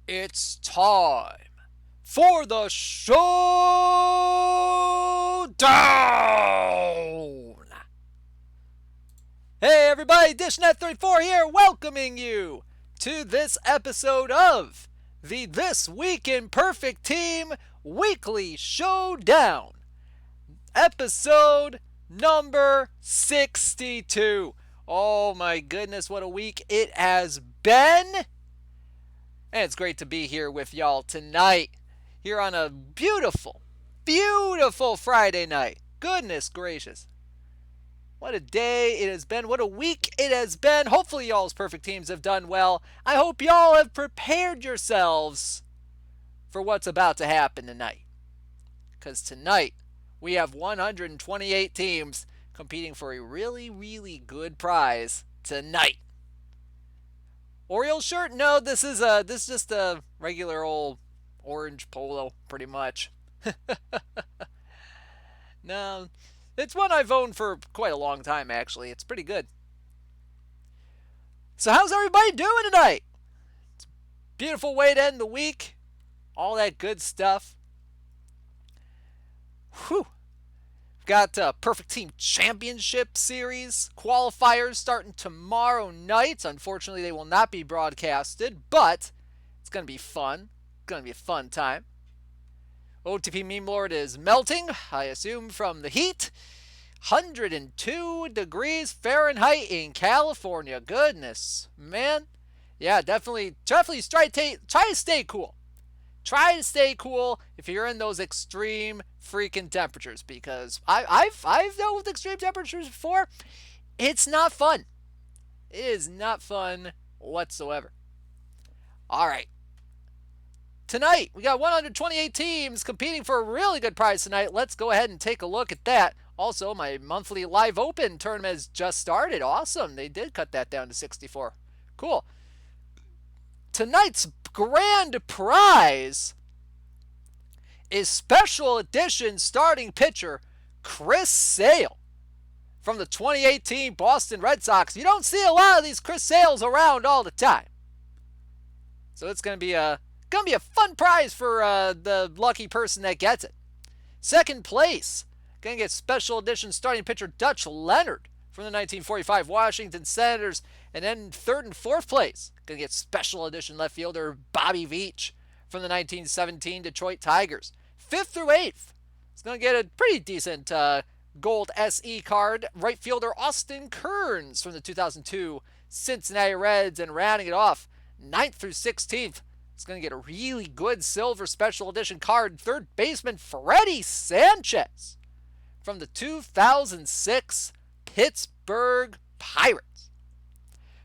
It's time for the Showdown! Hey everybody, Dishnet 34 here, welcoming you to this episode of the This Week in Perfect Team Weekly Showdown. Episode number 62. Oh my goodness, what a week it has been! And it's great to be here with y'all tonight, here on a beautiful, beautiful Friday night. Goodness gracious. What a day it has been. What a week it has been. Hopefully y'all's perfect teams have done well. I hope y'all have prepared yourselves for what's about to happen tonight. Because tonight we have 128 teams competing for a really, really good prize tonight. Orioles shirt? No, this is just a regular old orange polo, pretty much. No, it's one I've owned for quite a long time, actually. It's pretty good. So how's everybody doing tonight? It's a beautiful way to end the week. All that good stuff. Whew. Got Perfect Team Championship Series qualifiers starting tomorrow night. Unfortunately, they will not be broadcasted, but it's going to be fun. It's going to be a fun time. OOTP Meme Lord is melting, I assume, from the heat. 102 degrees Fahrenheit in California. Goodness, man. Yeah, definitely try to stay cool. Try to stay cool if you're in those extreme freaking temperatures, because I've dealt with extreme temperatures before. It's not fun. It is not fun whatsoever. All right. Tonight, we got 128 teams competing for a really good prize tonight. Let's go ahead and take a look at that. Also, my monthly Live Open tournament has just started. Awesome. They did cut that down to 64. Cool. Tonight's grand prize is special edition starting pitcher Chris Sale from the 2018 Boston Red Sox. You don't see a lot of these Chris Sales around all the time. So it's going to be a fun prize for the lucky person that gets it. Second place, going to get special edition starting pitcher Dutch Leonard from the 1945 Washington Senators. And then third and fourth place, going to get special edition left fielder Bobby Veach from the 1917 Detroit Tigers. Fifth through eighth, it's going to get a pretty decent gold SE card. Right fielder Austin Kearns from the 2002 Cincinnati Reds. And rounding it off, ninth through 16th, it's going to get a really good silver special edition card. Third baseman Freddie Sanchez from the 2006 Pittsburgh Pirates.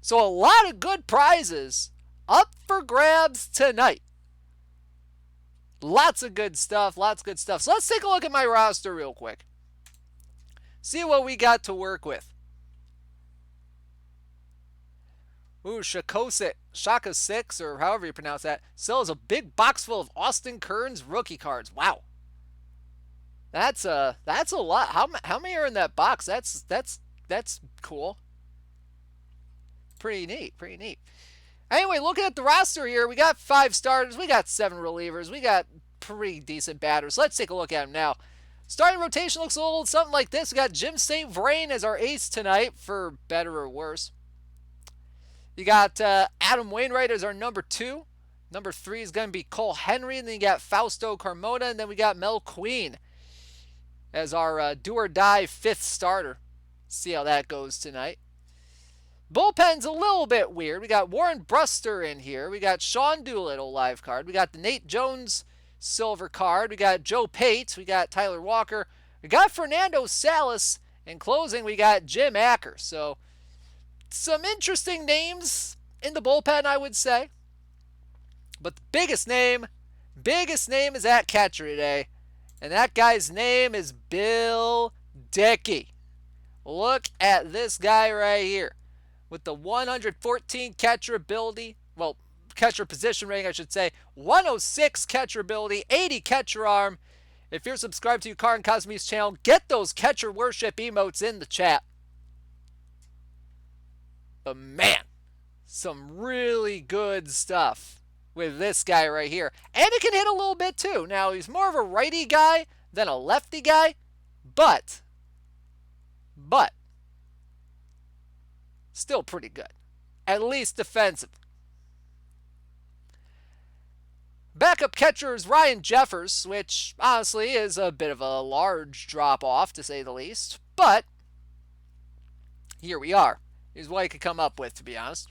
So a lot of good prizes up for grabs tonight. Lots of good stuff. So let's take a look at my roster real quick. See what we got to work with. Ooh, Shaka 6, or however you pronounce that, still has a big box full of Austin Kearns rookie cards. Wow. That's a lot. How many are in that box? That's cool. Pretty neat. Anyway, looking at the roster here, we got 5 starters, we got 7 relievers, we got pretty decent batters. Let's take a look at them now. Starting rotation looks a little something like this. We got Jim St. Vrain as our ace tonight, for better or worse. You got Adam Wainwright as our number 2. Number 3 is going to be Cole Henry, and then you got Fausto Carmona, and then we got Mel Queen as our do-or-die 5th starter. See how that goes tonight. Bullpen's a little bit weird. We got Warren Bruster in here. We got Sean Doolittle live card. We got the Nate Jones silver card. We got Joe Pate. We got Tyler Walker. We got Fernando Salas. In closing, we got Jim Acker. So some interesting names in the bullpen, I would say. But the biggest name is at catcher today. And that guy's name is Bill Dickey. Look at this guy right here. With the 114 catcher ability, catcher position rating, I should say, 106 catcher ability, 80 catcher arm. If you're subscribed to Car and Cosme's channel, get those catcher worship emotes in the chat. But man, some really good stuff with this guy right here. And he can hit a little bit too. Now, he's more of a righty guy than a lefty guy, but still pretty good, at least defensively. Backup catcher is Ryan Jeffers, which honestly is a bit of a large drop off to say the least, but here we are. Here's what I could come up with, to be honest.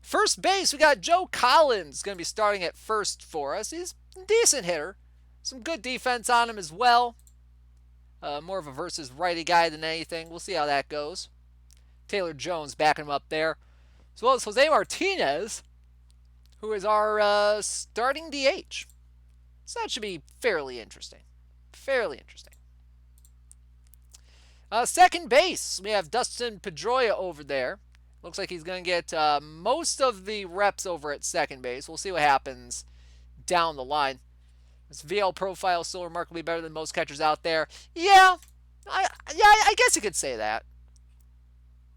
First base, we got Joe Collins going to be starting at first for us. He's a decent hitter. Some good defense on him as well. More of a versus righty guy than anything. We'll see how that goes. Taylor Jones backing him up there. As well as Jose Martinez, who is our starting DH. So that should be fairly interesting. Fairly interesting. Second base, we have Dustin Pedroia over there. Looks like he's going to get most of the reps over at second base. We'll see what happens down the line. His VL profile is still remarkably better than most catchers out there. Yeah, I guess you could say that.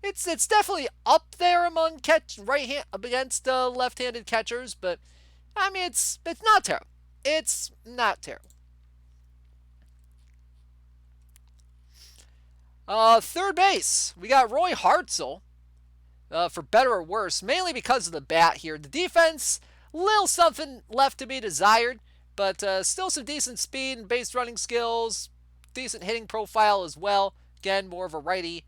It's definitely up there among right hand against left-handed catchers, but I mean it's not terrible. It's not terrible. Third base, we got Roy Hartzell. For better or worse, mainly because of the bat here. The defense, little something left to be desired, but still some decent speed and base running skills, decent hitting profile as well. Again, more of a righty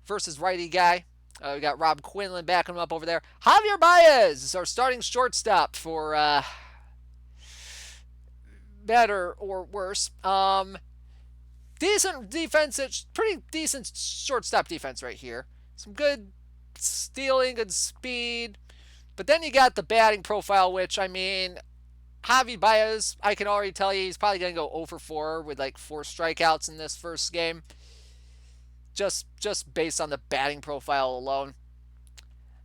versus righty guy. We got Rob Quinlan backing him up over there. Javier Baez is our starting shortstop for better or worse. Decent defense, pretty decent shortstop defense right here. Some good stealing, good speed. But then you got the batting profile, which, I mean, Javi Baez, I can already tell you, he's probably going to go 0 for 4 with like 4 strikeouts in this first game. Just based on the batting profile alone.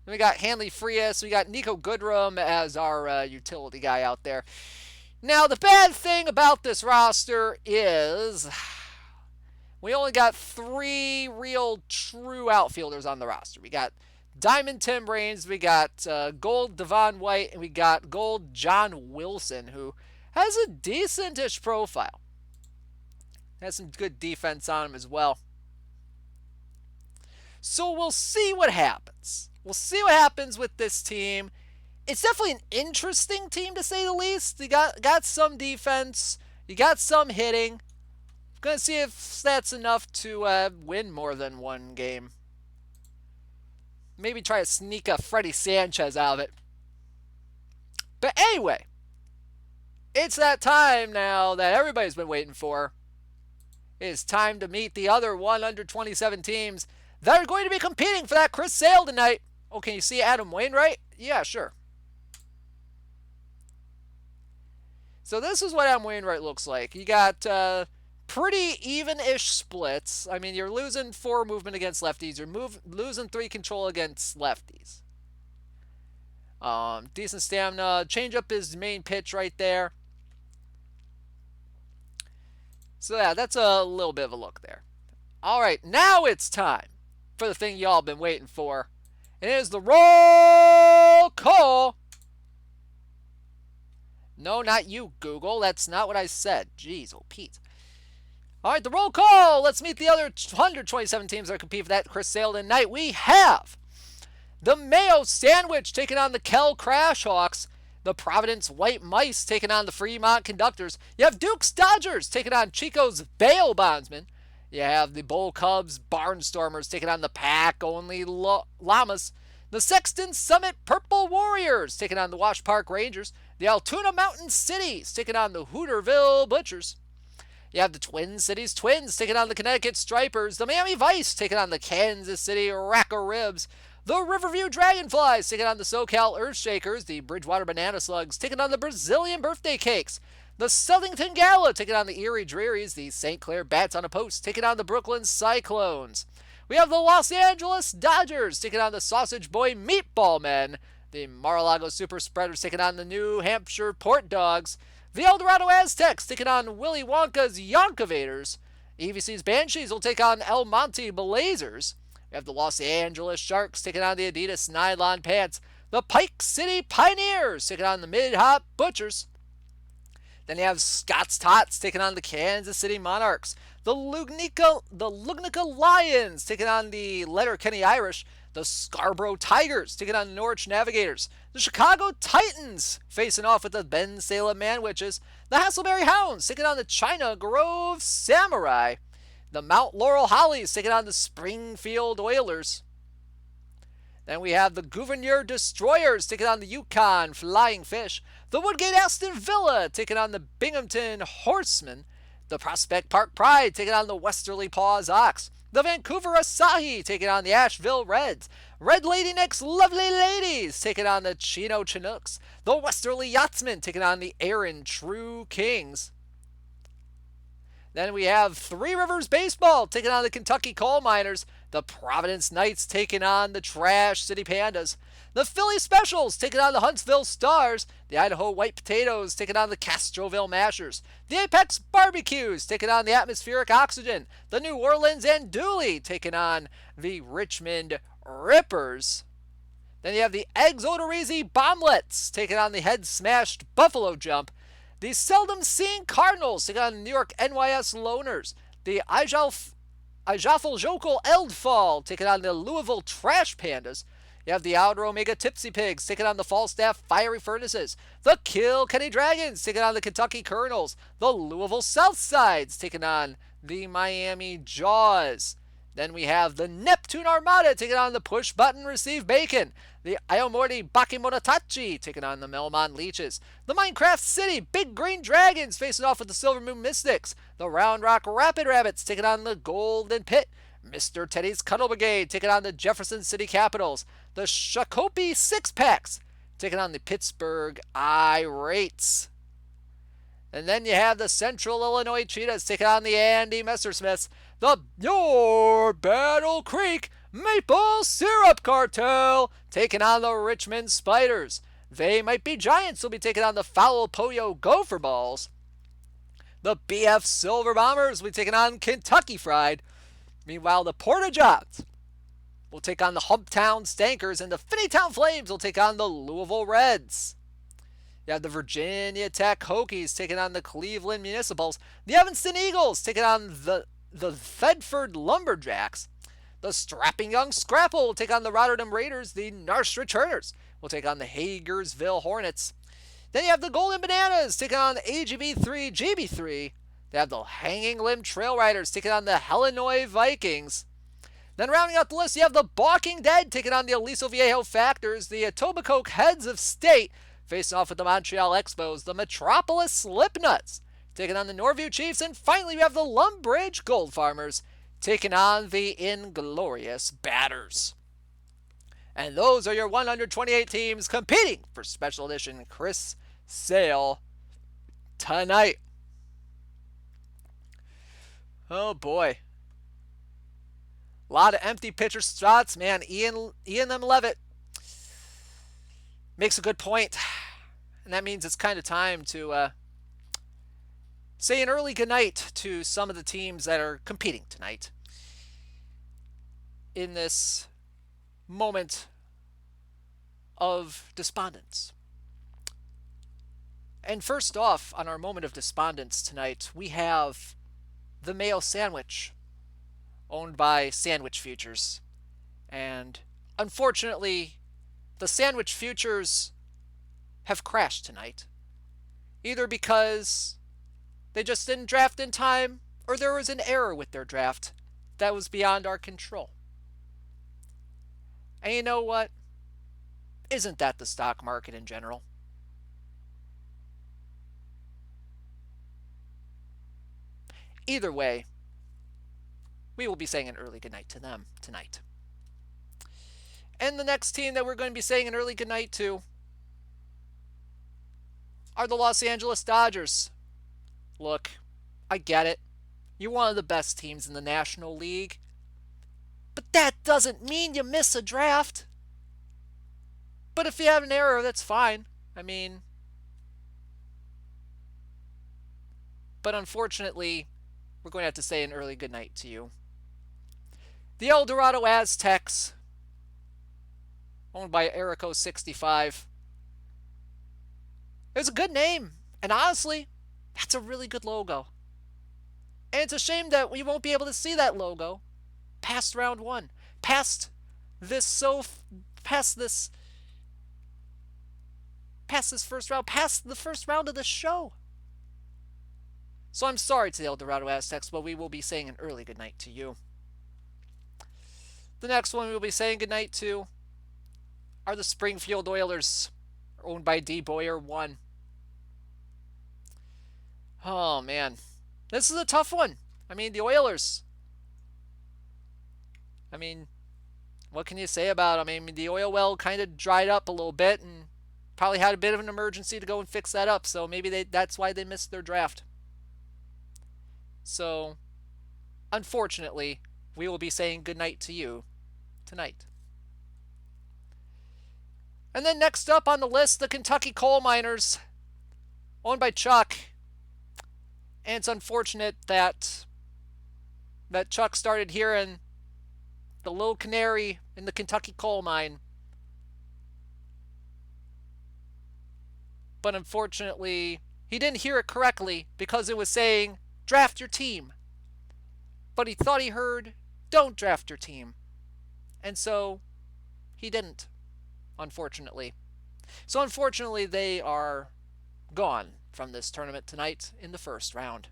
Then we got Hanley Frias. We got Nico Goodrum as our utility guy out there. Now, the bad thing about this roster is we only got 3 real true outfielders on the roster. We got Diamond Tim Raines, we got Gold Devon White, and we got Gold John Wilson, who has a decent-ish profile. Has some good defense on him as well. So we'll see what happens. We'll see what happens with this team. It's definitely an interesting team, to say the least. You got some defense. You got some hitting. Going to see if that's enough to win more than one game. Maybe try to sneak a Freddie Sanchez out of it. But anyway, it's that time now that everybody's been waiting for. It's time to meet the other 127 teams that are going to be competing for that Chris Sale tonight. Oh, can you see Adam Wainwright? Yeah, sure. So this is what Adam Wainwright looks like. You got pretty even-ish splits. I mean, you're losing 4 movement against lefties. You're losing 3 control against lefties. Decent stamina. Changeup is main pitch right there. So yeah, that's a little bit of a look there. All right, now it's time for the thing y'all been waiting for. It is the roll call. No, not you, Google. That's not what I said. Jeez, oh Pete. All right, the roll call. Let's meet the other 127 teams that are competing for that Chris Sale tonight. We have the Mayo Sandwich taking on the Kell Crashhawks. The Providence White Mice taking on the Fremont Conductors. You have Duke's Dodgers taking on Chico's Bail Bondsmen. You have the Bull Cubs Barnstormers taking on the Pack-only Llamas. The Sexton Summit Purple Warriors taking on the Wash Park Rangers. The Altoona Mountain Cities taking on the Hooterville Butchers. You have the Twin Cities Twins taking on the Connecticut Stripers. The Miami Vice taking on the Kansas City Rack-A-Ribs. The Riverview Dragonflies taking on the SoCal Earthshakers. The Bridgewater Banana Slugs taking on the Brazilian Birthday Cakes. The Southington Gala taking on the Erie Drearies. The St. Clair Bats on a Post taking on the Brooklyn Cyclones. We have the Los Angeles Dodgers taking on the Sausage Boy Meatball Men. The Mar-a-Lago Super Spreaders taking on the New Hampshire Port Dogs. The El Dorado Aztecs taking on Willy Wonka's Yonkovators. EVC's Banshees will take on El Monte Blazers. We have the Los Angeles Sharks taking on the Adidas Nylon Pants. The Pike City Pioneers taking on the Mid-Hop Butchers. Then you have Scott's Tots taking on the Kansas City Monarchs. The Lugnica Lions taking on the Letterkenny Irish. The Scarborough Tigers taking on the Norwich Navigators. The Chicago Titans facing off with the Ben Salem Manwitches. The Hasselberry Hounds taking on the China Grove Samurai. The Mount Laurel Hollies taking on the Springfield Oilers. Then we have the Gouverneur Destroyers taking on the Yukon Flying Fish. The Woodgate Aston Villa taking on the Binghamton Horsemen. The Prospect Park Pride taking on the Westerly Paws Ox. The Vancouver Asahi taking on the Asheville Reds. Red Lady Nick's Lovely Ladies taking on the Chino Chinooks. The Westerly Yachtsmen taking on the Aaron True Kings. Then we have Three Rivers Baseball taking on the Kentucky Coal Miners. The Providence Knights taking on the Trash City Pandas. The Philly Specials taking on the Huntsville Stars. The Idaho White Potatoes taking on the Castroville Mashers. The Apex Barbecues taking on the Atmospheric Oxygen. The New Orleans Andouille taking on the Richmond Rippers. Then you have the Eggs Odorizzi Bomblets taking on the Head Smashed Buffalo Jump. The Seldom Seen Cardinals taking on the New York NYS Loners. The Ijafel Jokel Eldfall taking on the Louisville Trash Pandas. You have the Outer Omega Tipsy Pigs taking on the Falstaff Fiery Furnaces. The Kilkenny Dragons taking on the Kentucky Colonels. The Louisville Southsides taking on the Miami Jaws. Then we have the Neptune Armada taking on the Push Button Receive Bacon. The Ayomorti Bakemonotachi taking on the Melmont Leeches. The Minecraft City Big Green Dragons facing off with the Silver Moon Mystics. The Round Rock Rapid Rabbits taking on the Golden Pit. Mr. Teddy's Cuddle Brigade taking on the Jefferson City Capitals. The Shakopee Six Packs taking on the Pittsburgh Irates. And then you have the Central Illinois Cheetahs taking on the Andy Messersmiths. The Your Battle Creek Maple Syrup Cartel taking on the Richmond Spiders. They Might Be Giants will be taking on the Foul Poyo Gopher Balls. The BF Silver Bombers will be taking on Kentucky Fried. Meanwhile, the Porta Johns will take on the Humptown Stankers, and the Finneytown Flames will take on the Louisville Reds. You have the Virginia Tech Hokies taking on the Cleveland Municipals. The Evanston Eagles taking on the Thedford Lumberjacks. The Strapping Young Scrapple will take on the Rotterdam Raiders. The Narsh Returners will take on the Hagersville Hornets. Then you have the Golden Bananas taking on the AGB3 GB3. They have the Hanging Limb Trail Riders taking on the Illinois Vikings. Then rounding out the list, you have the Balking Dead taking on the Aliso Viejo Factors. The Etobicoke Heads of State facing off with the Montreal Expos. The Metropolis Slipnuts taking on the Norview Chiefs. And finally, we have the Lumbridge Gold Farmers taking on the Inglorious Batters. And those are your 128 teams competing for Special Edition Chris Sale tonight. Oh boy. A lot of empty pitcher spots, man. Ian M. Levitt makes a good point. And that means it's kind of time to say an early goodnight to some of the teams that are competing tonight in this moment of despondence. And first off, on our moment of despondence tonight, we have the Mayo Sandwich, owned by Sandwich Futures. And unfortunately, the Sandwich Futures have crashed tonight. Either because they just didn't draft in time, or there was an error with their draft that was beyond our control. And you know what? Isn't that the stock market in general? Either way, we will be saying an early goodnight to them tonight. And the next team that we're going to be saying an early goodnight to are the Los Angeles Dodgers. Look, I get it. You're one of the best teams in the National League. But that doesn't mean you miss a draft. But if you have an error, that's fine. But unfortunately, we're going to have to say an early goodnight to you. The El Dorado Aztecs, 1 of the best teams in the National League. But that doesn't mean you miss a draft. But if you have an error, that's fine. But unfortunately, we're going to have to say an early goodnight to you. The El Dorado Aztecs, 1 of the best teams in the National League. But that doesn't mean you miss a draft. owned by Erico65. It was a good name, and honestly, that's a really good logo. And it's a shame that we won't be able to see that logo past round one, past this so, past this, past this first round, past the first round of the show. So I'm sorry to the El Dorado Aztecs, but we will be saying an early goodnight to you. The next one we will be saying goodnight to are the Springfield Oilers, owned by D. Boyer 1. Oh, man. This is a tough one. I mean, the Oilers. I mean, what can you say about them? I mean, the oil well kind of dried up a little bit and probably had a bit of an emergency to go and fix that up. So maybe that's why they missed their draft. So, unfortunately, we will be saying goodnight to you tonight. And then next up on the list, the Kentucky Coal Miners, owned by Chuck. And it's unfortunate that Chuck started hearing the little canary in the Kentucky coal mine. But unfortunately, he didn't hear it correctly because it was saying, draft your team. But he thought he heard, don't draft your team. And so, he didn't, unfortunately. So unfortunately, they are gone from this tournament tonight in the first round.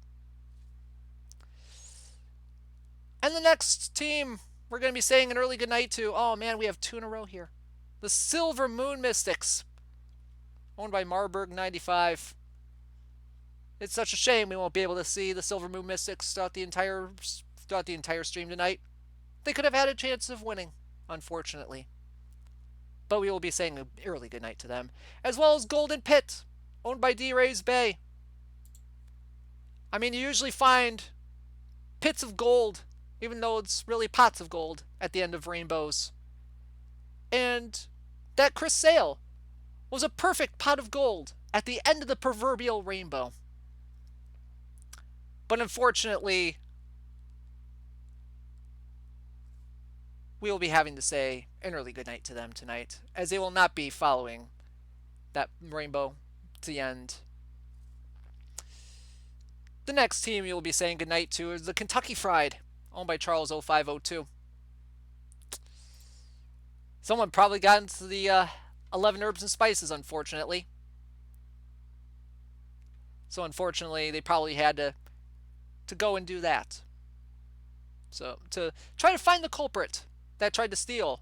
And the next team we're going to be saying an early goodnight to, oh man, we have two in a row here. The Silver Moon Mystics, owned by Marburg 95. It's such a shame we won't be able to see the Silver Moon Mystics throughout the entire stream tonight. They could have had a chance of winning, unfortunately. But we will be saying an early goodnight to them. As well as Golden Pit, owned by D-Rays Bay. I mean, you usually find pits of gold, even though it's really pots of gold, at the end of rainbows. And that Chris Sale was a perfect pot of gold at the end of the proverbial rainbow. But unfortunately, we will be having to say an early goodnight to them tonight, as they will not be following that rainbow to the end. The next team you will be saying goodnight to is the Kentucky Fried, owned by Charles 0502. Someone probably got into the 11 Herbs and Spices, unfortunately. So unfortunately, they probably had to go and do that. So to try to find the culprit that tried to steal.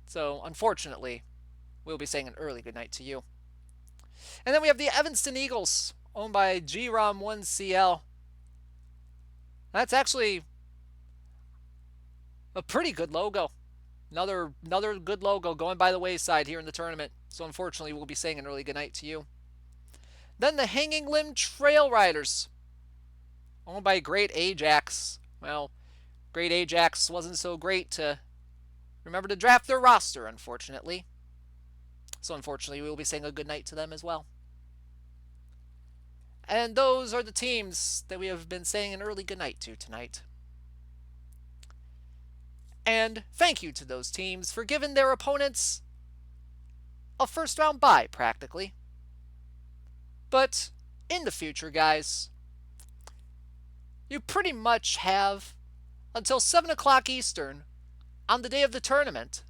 So unfortunately, we'll be saying an early goodnight to you. And then we have the Evanston Eagles, owned by GROM1CL. That's actually a pretty good logo. Another good logo going by the wayside here in the tournament. So unfortunately, we'll be saying an early goodnight to you. Then the Hanging Limb Trail Riders, owned by Great Ajax. Well, Great Ajax wasn't so great to remember to draft their roster, unfortunately. So unfortunately, we will be saying a goodnight to them as well. And those are the teams that we have been saying an early goodnight to tonight. And thank you to those teams for giving their opponents a first round bye, practically. But in the future, guys, you pretty much have until 7 o'clock Eastern on the day of the tournament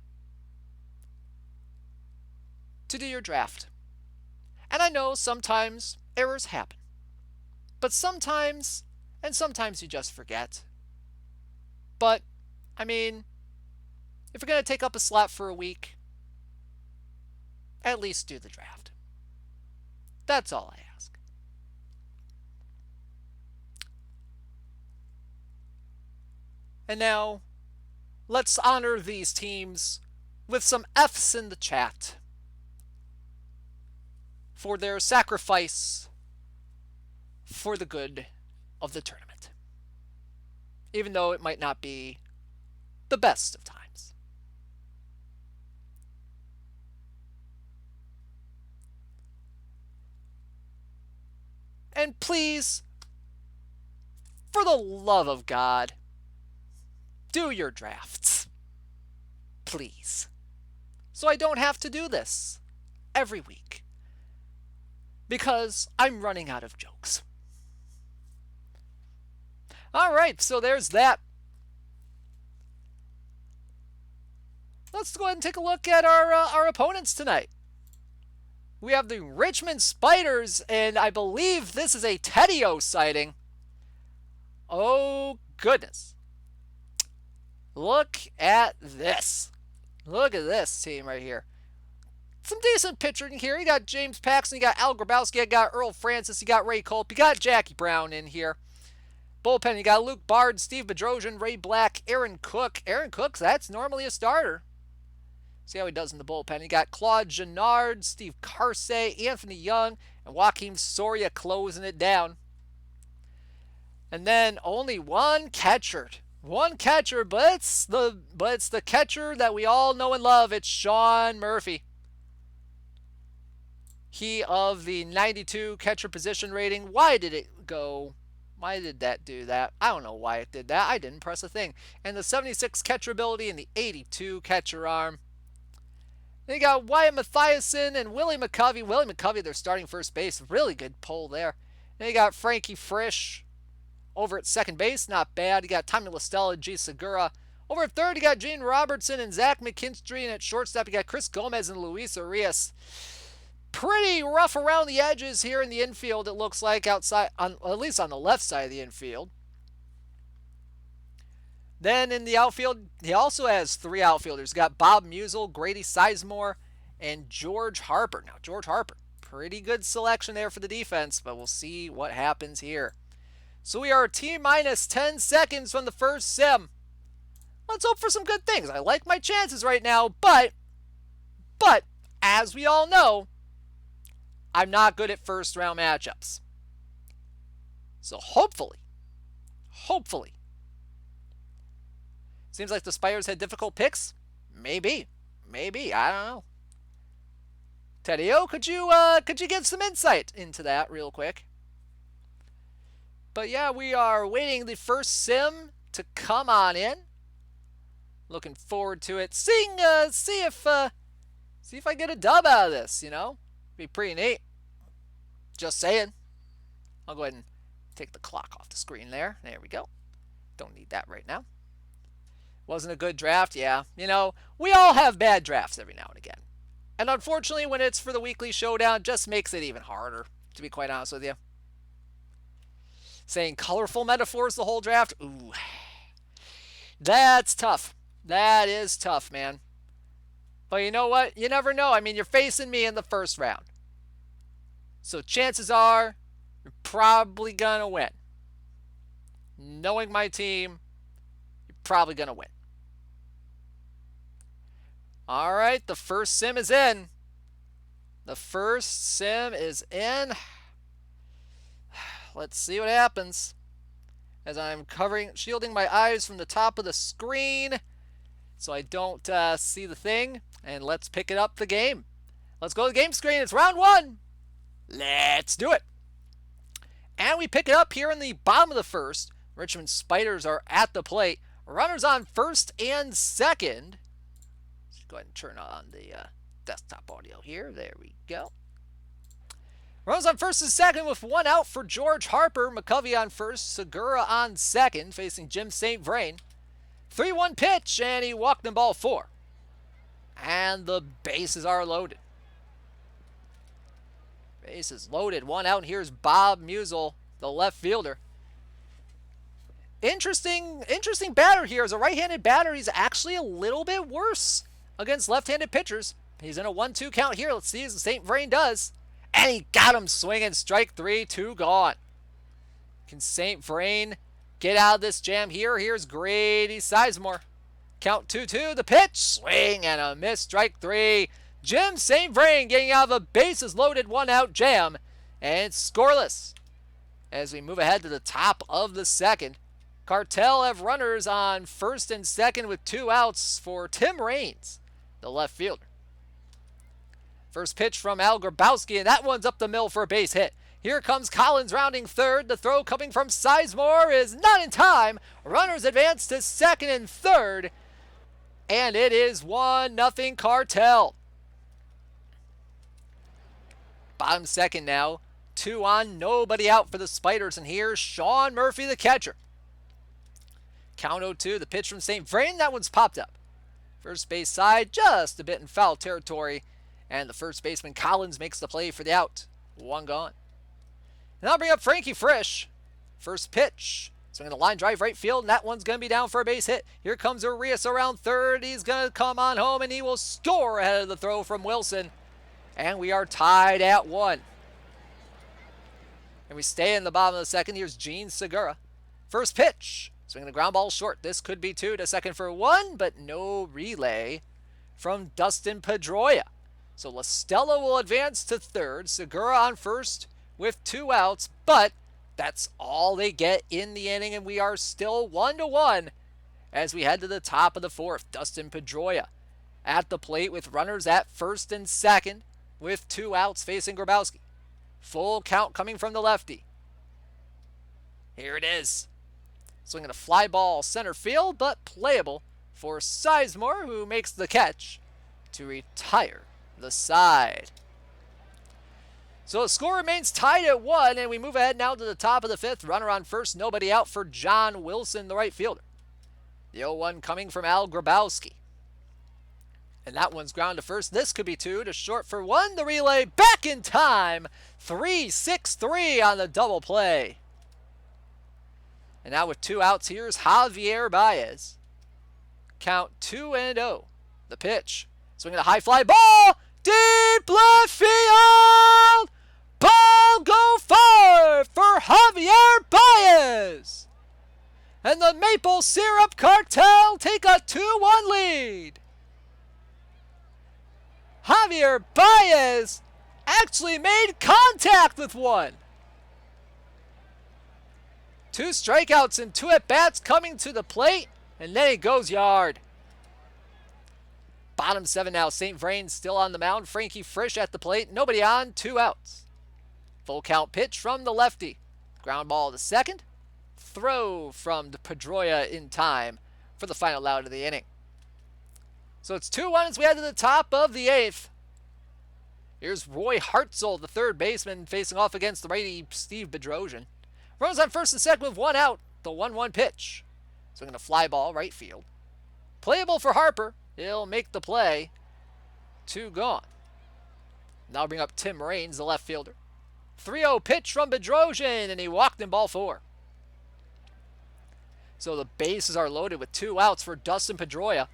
to do your draft. And I know sometimes errors happen. But sometimes you just forget. But, I mean, if you're going to take up a slot for a week, at least do the draft. That's all I ask. And now, let's honor these teams with some F's in the chat for their sacrifice for the good of the tournament. Even though it might not be the best of times. And please, for the love of God, do your drafts. please. So I don't have to do this every week. Because I'm running out of jokes. Alright, so there's that. Let's go ahead and take a look at our opponents tonight. We have the Richmond Spiders, and I believe this is a Tedio sighting. Oh, goodness. Look at this. Look at this team right here. Some decent pitching here. You got James Paxton, you got Al Grabowski, you got Earl Francis, you got Ray Culp, you got Jackie Brown in here. Bullpen, you got Luke Bard, Steve Bedrosian, Ray Black, Aaron Cook. Aaron Cook, that's normally a starter. See how he does in the bullpen. You got Claude Gennard, Steve Carsey, Anthony Young, and Joaquin Soria closing it down. And then only one catcher. One catcher, but it's the catcher that we all know and love. It's Sean Murphy. He of the 92 catcher position rating. Why did it go? Why did that do that? I don't know why it did that. I didn't press a thing. And the 76 catcher ability and the 82 catcher arm. Then you got Wyatt Mathiasen and Willie McCovey. Willie McCovey, their starting first base. Really good pull there. Then you got Frankie Frisch over at second base. Not bad. You got Tommy LaStella and G. Segura. Over at third, you got Gene Robertson and Zach McKinstry. And at shortstop, you got Chris Gomez and Luis Arias. Pretty rough around the edges here in the infield, it looks like, outside, at least on the left side of the infield. Then in the outfield, he also has three outfielders. He's got Bob Musial, Grady Sizemore, and George Harper. Now, George Harper, pretty good selection there for the defense, but we'll see what happens here. So we are T-minus 10 seconds from the first sim. Let's hope for some good things. I like my chances right now, but as we all know, I'm not good at first round matchups. So hopefully. Seems like the Spiders had difficult picks. Maybe. I don't know. Tedio, could you give some insight into that real quick? But yeah, we are waiting the first sim to come on in. Looking forward to it. See if I get a dub out of this, you know? Be pretty neat. Just saying. I'll go ahead and take the clock off the screen there. There we go. Don't need that right now. Wasn't a good draft? Yeah. You know, we all have bad drafts every now and again. And unfortunately, when it's for the weekly showdown, it just makes it even harder, to be quite honest with you. Saying colorful metaphors the whole draft? Ooh. That's tough. That is tough, man. But you know what? You never know. I mean, you're facing me in the first round. So chances are you're probably going to win. Knowing my team, you're probably going to win. All right, the first sim is in. The first sim is in. Let's see what happens. As I'm shielding my eyes from the top of the screen so I don't see the thing. And let's pick it up the game. Let's go to the game screen. It's round one. Let's do it. And we pick it up here in the bottom of the first. Richmond Spiders are at the plate. Runners on first and second. Let's go ahead and turn on the desktop audio here. There we go. Runners on first and second with one out for George Harper. McCovey on first. Segura on second, facing Jim St. Vrain. 3-1 pitch, and he walked in ball four. And the bases are loaded. Bases loaded. One out, and here's Bob Musial, the left fielder. Interesting batter here. As a right-handed batter, he's actually a little bit worse against left-handed pitchers. He's in a 1-2 count here. Let's see as St. Vrain does. And he got him swinging. Strike three, two gone. Can St. Vrain get out of this jam here? Here's Grady Sizemore. Count 2-2. The pitch. Swing and a miss. Strike three. Jim St. Vrain getting out of a bases loaded, one out jam. And it's scoreless. As we move ahead to the top of the second. Cartel have runners on first and second with two outs for Tim Raines, the left fielder. First pitch from Al Grabowski, and that one's up the middle for a base hit. Here comes Collins rounding third. The throw coming from Sizemore is not in time. Runners advance to second and third. And it is 1-0 Cartel. Bottom second now. 2 on, nobody out for the Spiders. And here's Sean Murphy, the catcher. Count 0-2, the pitch from St. Vrain. That one's popped up. First base side, just a bit in foul territory. And the first baseman, Collins, makes the play for the out. 1 gone. And I'll bring up Frankie Frisch. First pitch. Swinging a line drive right field, and that one's going to be down for a base hit. Here comes Urias around third. He's going to come on home, and he will score ahead of the throw from Wilson. And we are tied at 1. And we stay in the bottom of the second. Here's Gene Segura. First pitch. Swinging the ground ball short. This could be 2 to second for 1, but no relay from Dustin Pedroia. So La Stella will advance to third. Segura on first with 2 outs, but that's all they get in the inning, and we are still 1-1 as we head to the top of the fourth. Dustin Pedroia at the plate with runners at first and second with 2 outs facing Grabowski. Full count coming from the lefty. Here it is. Swinging a fly ball center field, but playable for Sizemore, who makes the catch to retire the side. So the score remains tied at 1, and we move ahead now to the top of the fifth. Runner on first, nobody out for John Wilson, the right fielder. The 0-1 coming from Al Grabowski. And that one's ground to first. This could be 2 to short for 1. The relay back in time. 3-6-3 on the double play. And now with 2 outs, here's Javier Baez. Count 2-0. The pitch. Swinging a high fly ball. Deep left field. Ball go far for Javier Baez. And the Maple Syrup Cartel take a 2-1 lead. Javier Baez actually made contact with one. 2 strikeouts and 2 at-bats coming to the plate, and then he goes yard. Bottom 7 now, St. Vrain still on the mound. Frankie Frisch at the plate, nobody on, 2 outs. Full count pitch from the lefty. Ground ball to second. Throw from Pedroia in time for the final out of the inning. So it's 2-1 as we head to the top of the 8th. Here's Roy Hartzell, the third baseman, facing off against the righty Steve Bedrosian. Runners on first and second with 1 out. The 1-1 pitch. Swinging a fly ball right field. Playable for Harper. He'll make the play. 2 gone. Now bring up Tim Raines, the left fielder. 3-0 pitch from Bedrosian, and he walked in ball 4. So the bases are loaded with 2 outs for Dustin Pedroia.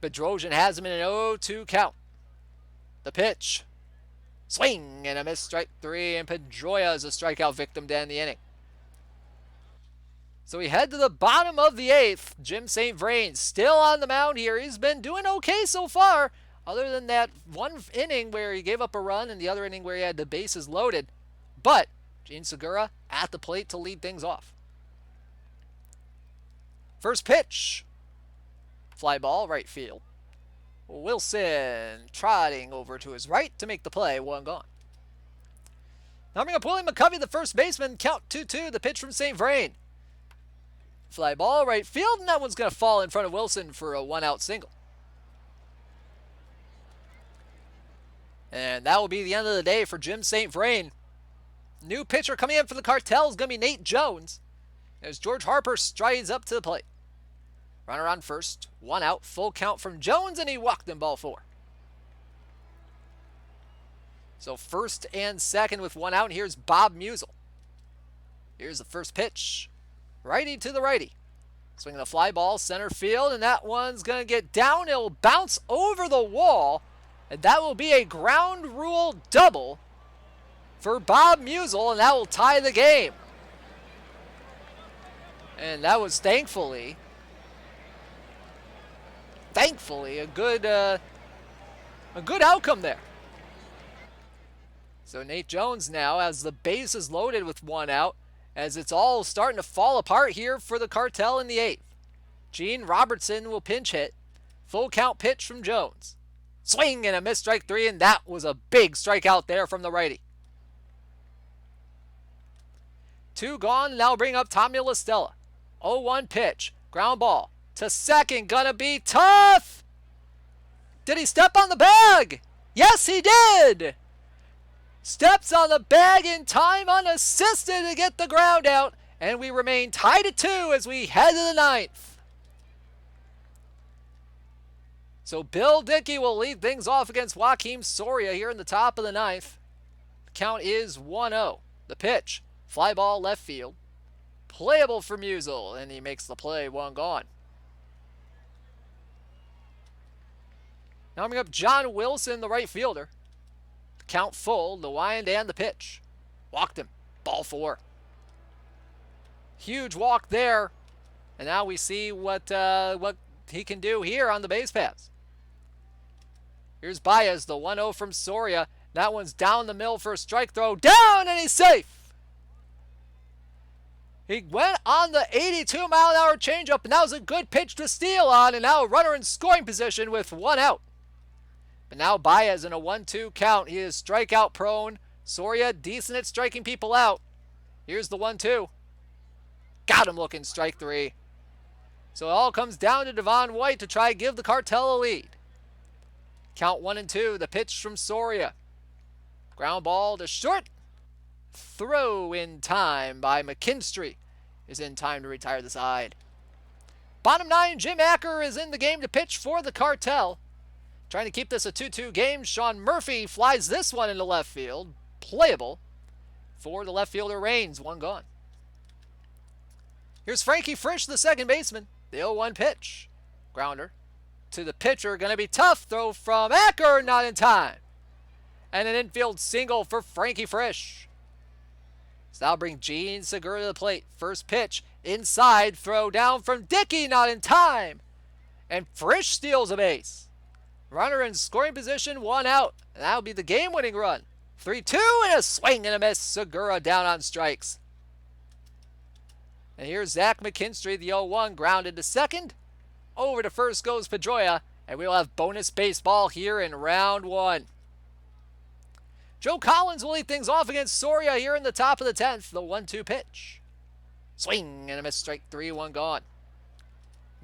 Bedrosian has him in an 0-2 count. The pitch. Swing and a miss, strike 3, and Pedroia is a strikeout victim to end the inning. So we head to the bottom of the 8th. Jim St. Vrain still on the mound here. He's been doing okay so far, other than that one inning where he gave up a run and the other inning where he had the bases loaded. But Gene Segura at the plate to lead things off. First pitch. Fly ball, right field. Wilson trotting over to his right to make the play. 1 gone. Now bring up William McCovey, the first baseman. Count 2-2. The pitch from St. Vrain. Fly ball, right field, and that one's going to fall in front of Wilson for a 1-out single. And that will be the end of the day for Jim St. Vrain. New pitcher coming in for the Cartel is going to be Nate Jones, as George Harper strides up to the plate. Runner on first, 1 out, full count from Jones, and he walked in ball 4. So first and second with 1 out, and here's Bob Musial. Here's the first pitch. Righty to the righty. Swinging the fly ball, center field, and that one's going to get down. It'll bounce over the wall, and that will be a ground rule double for Bob Musial, and that will tie the game. And that was thankfully a good outcome there. So Nate Jones now has the bases loaded with 1 out, as it's all starting to fall apart here for the Cartel in the 8th. Gene Robertson will pinch hit. Full count pitch from Jones. Swing and a miss, strike 3, and that was a big strikeout there from the righty. 2 gone, now bring up Tommy La Stella. 0-1 pitch, ground ball. to second. Gonna be tough. Did he step on the bag? Yes, he did. Steps on the bag in time unassisted to get the ground out. And we remain tied at 2 as we head to the 9th. So Bill Dickey will lead things off against Joaquim Soria here in the top of the 9th. The count is 1-0. The pitch. Fly ball left field. Playable for Musial, and he makes the play, 1 gone. Now coming up, John Wilson, the right fielder. Count full, the wind and the pitch. Walked him. Ball 4. Huge walk there. And now we see what he can do here on the base paths. Here's Baez, the 1-0 from Soria. That one's down the middle for a strike throw. Down, and he's safe. He went on the 82-mile-an-hour changeup, and that was a good pitch to steal on, and now a runner in scoring position with 1 out. But now Baez in a 1-2 count. He is strikeout prone. Soria decent at striking people out. Here's the 1-2. Got him looking, strike 3. So it all comes down to Devon White to try to give the Cartel a lead. Count 1-2, the pitch from Soria. Ground ball to short. Throw in time by McKinstry is in time to retire the side. Bottom 9, Jim Acker is in the game to pitch for the Cartel. Trying to keep this a 2-2 game. Sean Murphy flies this one into left field. Playable for the left fielder Raines. 1 gone. Here's Frankie Frisch, the second baseman. The 0-1 pitch. Grounder to the pitcher. Going to be tough. Throw from Acker. Not in time. And an infield single for Frankie Frisch. So that'll bring Gene Segura to the plate. First pitch. Inside. Throw down from Dickey. Not in time. And Frisch steals a base. Runner in scoring position. 1 out. And that'll be the game-winning run. 3-2 and a swing and a miss. Segura down on strikes. And here's Zach McKinstry, the 0-1, grounded to second. Over to first goes Pedroia, and we'll have bonus baseball here in round 1. Joe Collins will lead things off against Soria here in the top of the 10th, the 1-2 pitch. Swing and a miss, strike 3, 1 gone.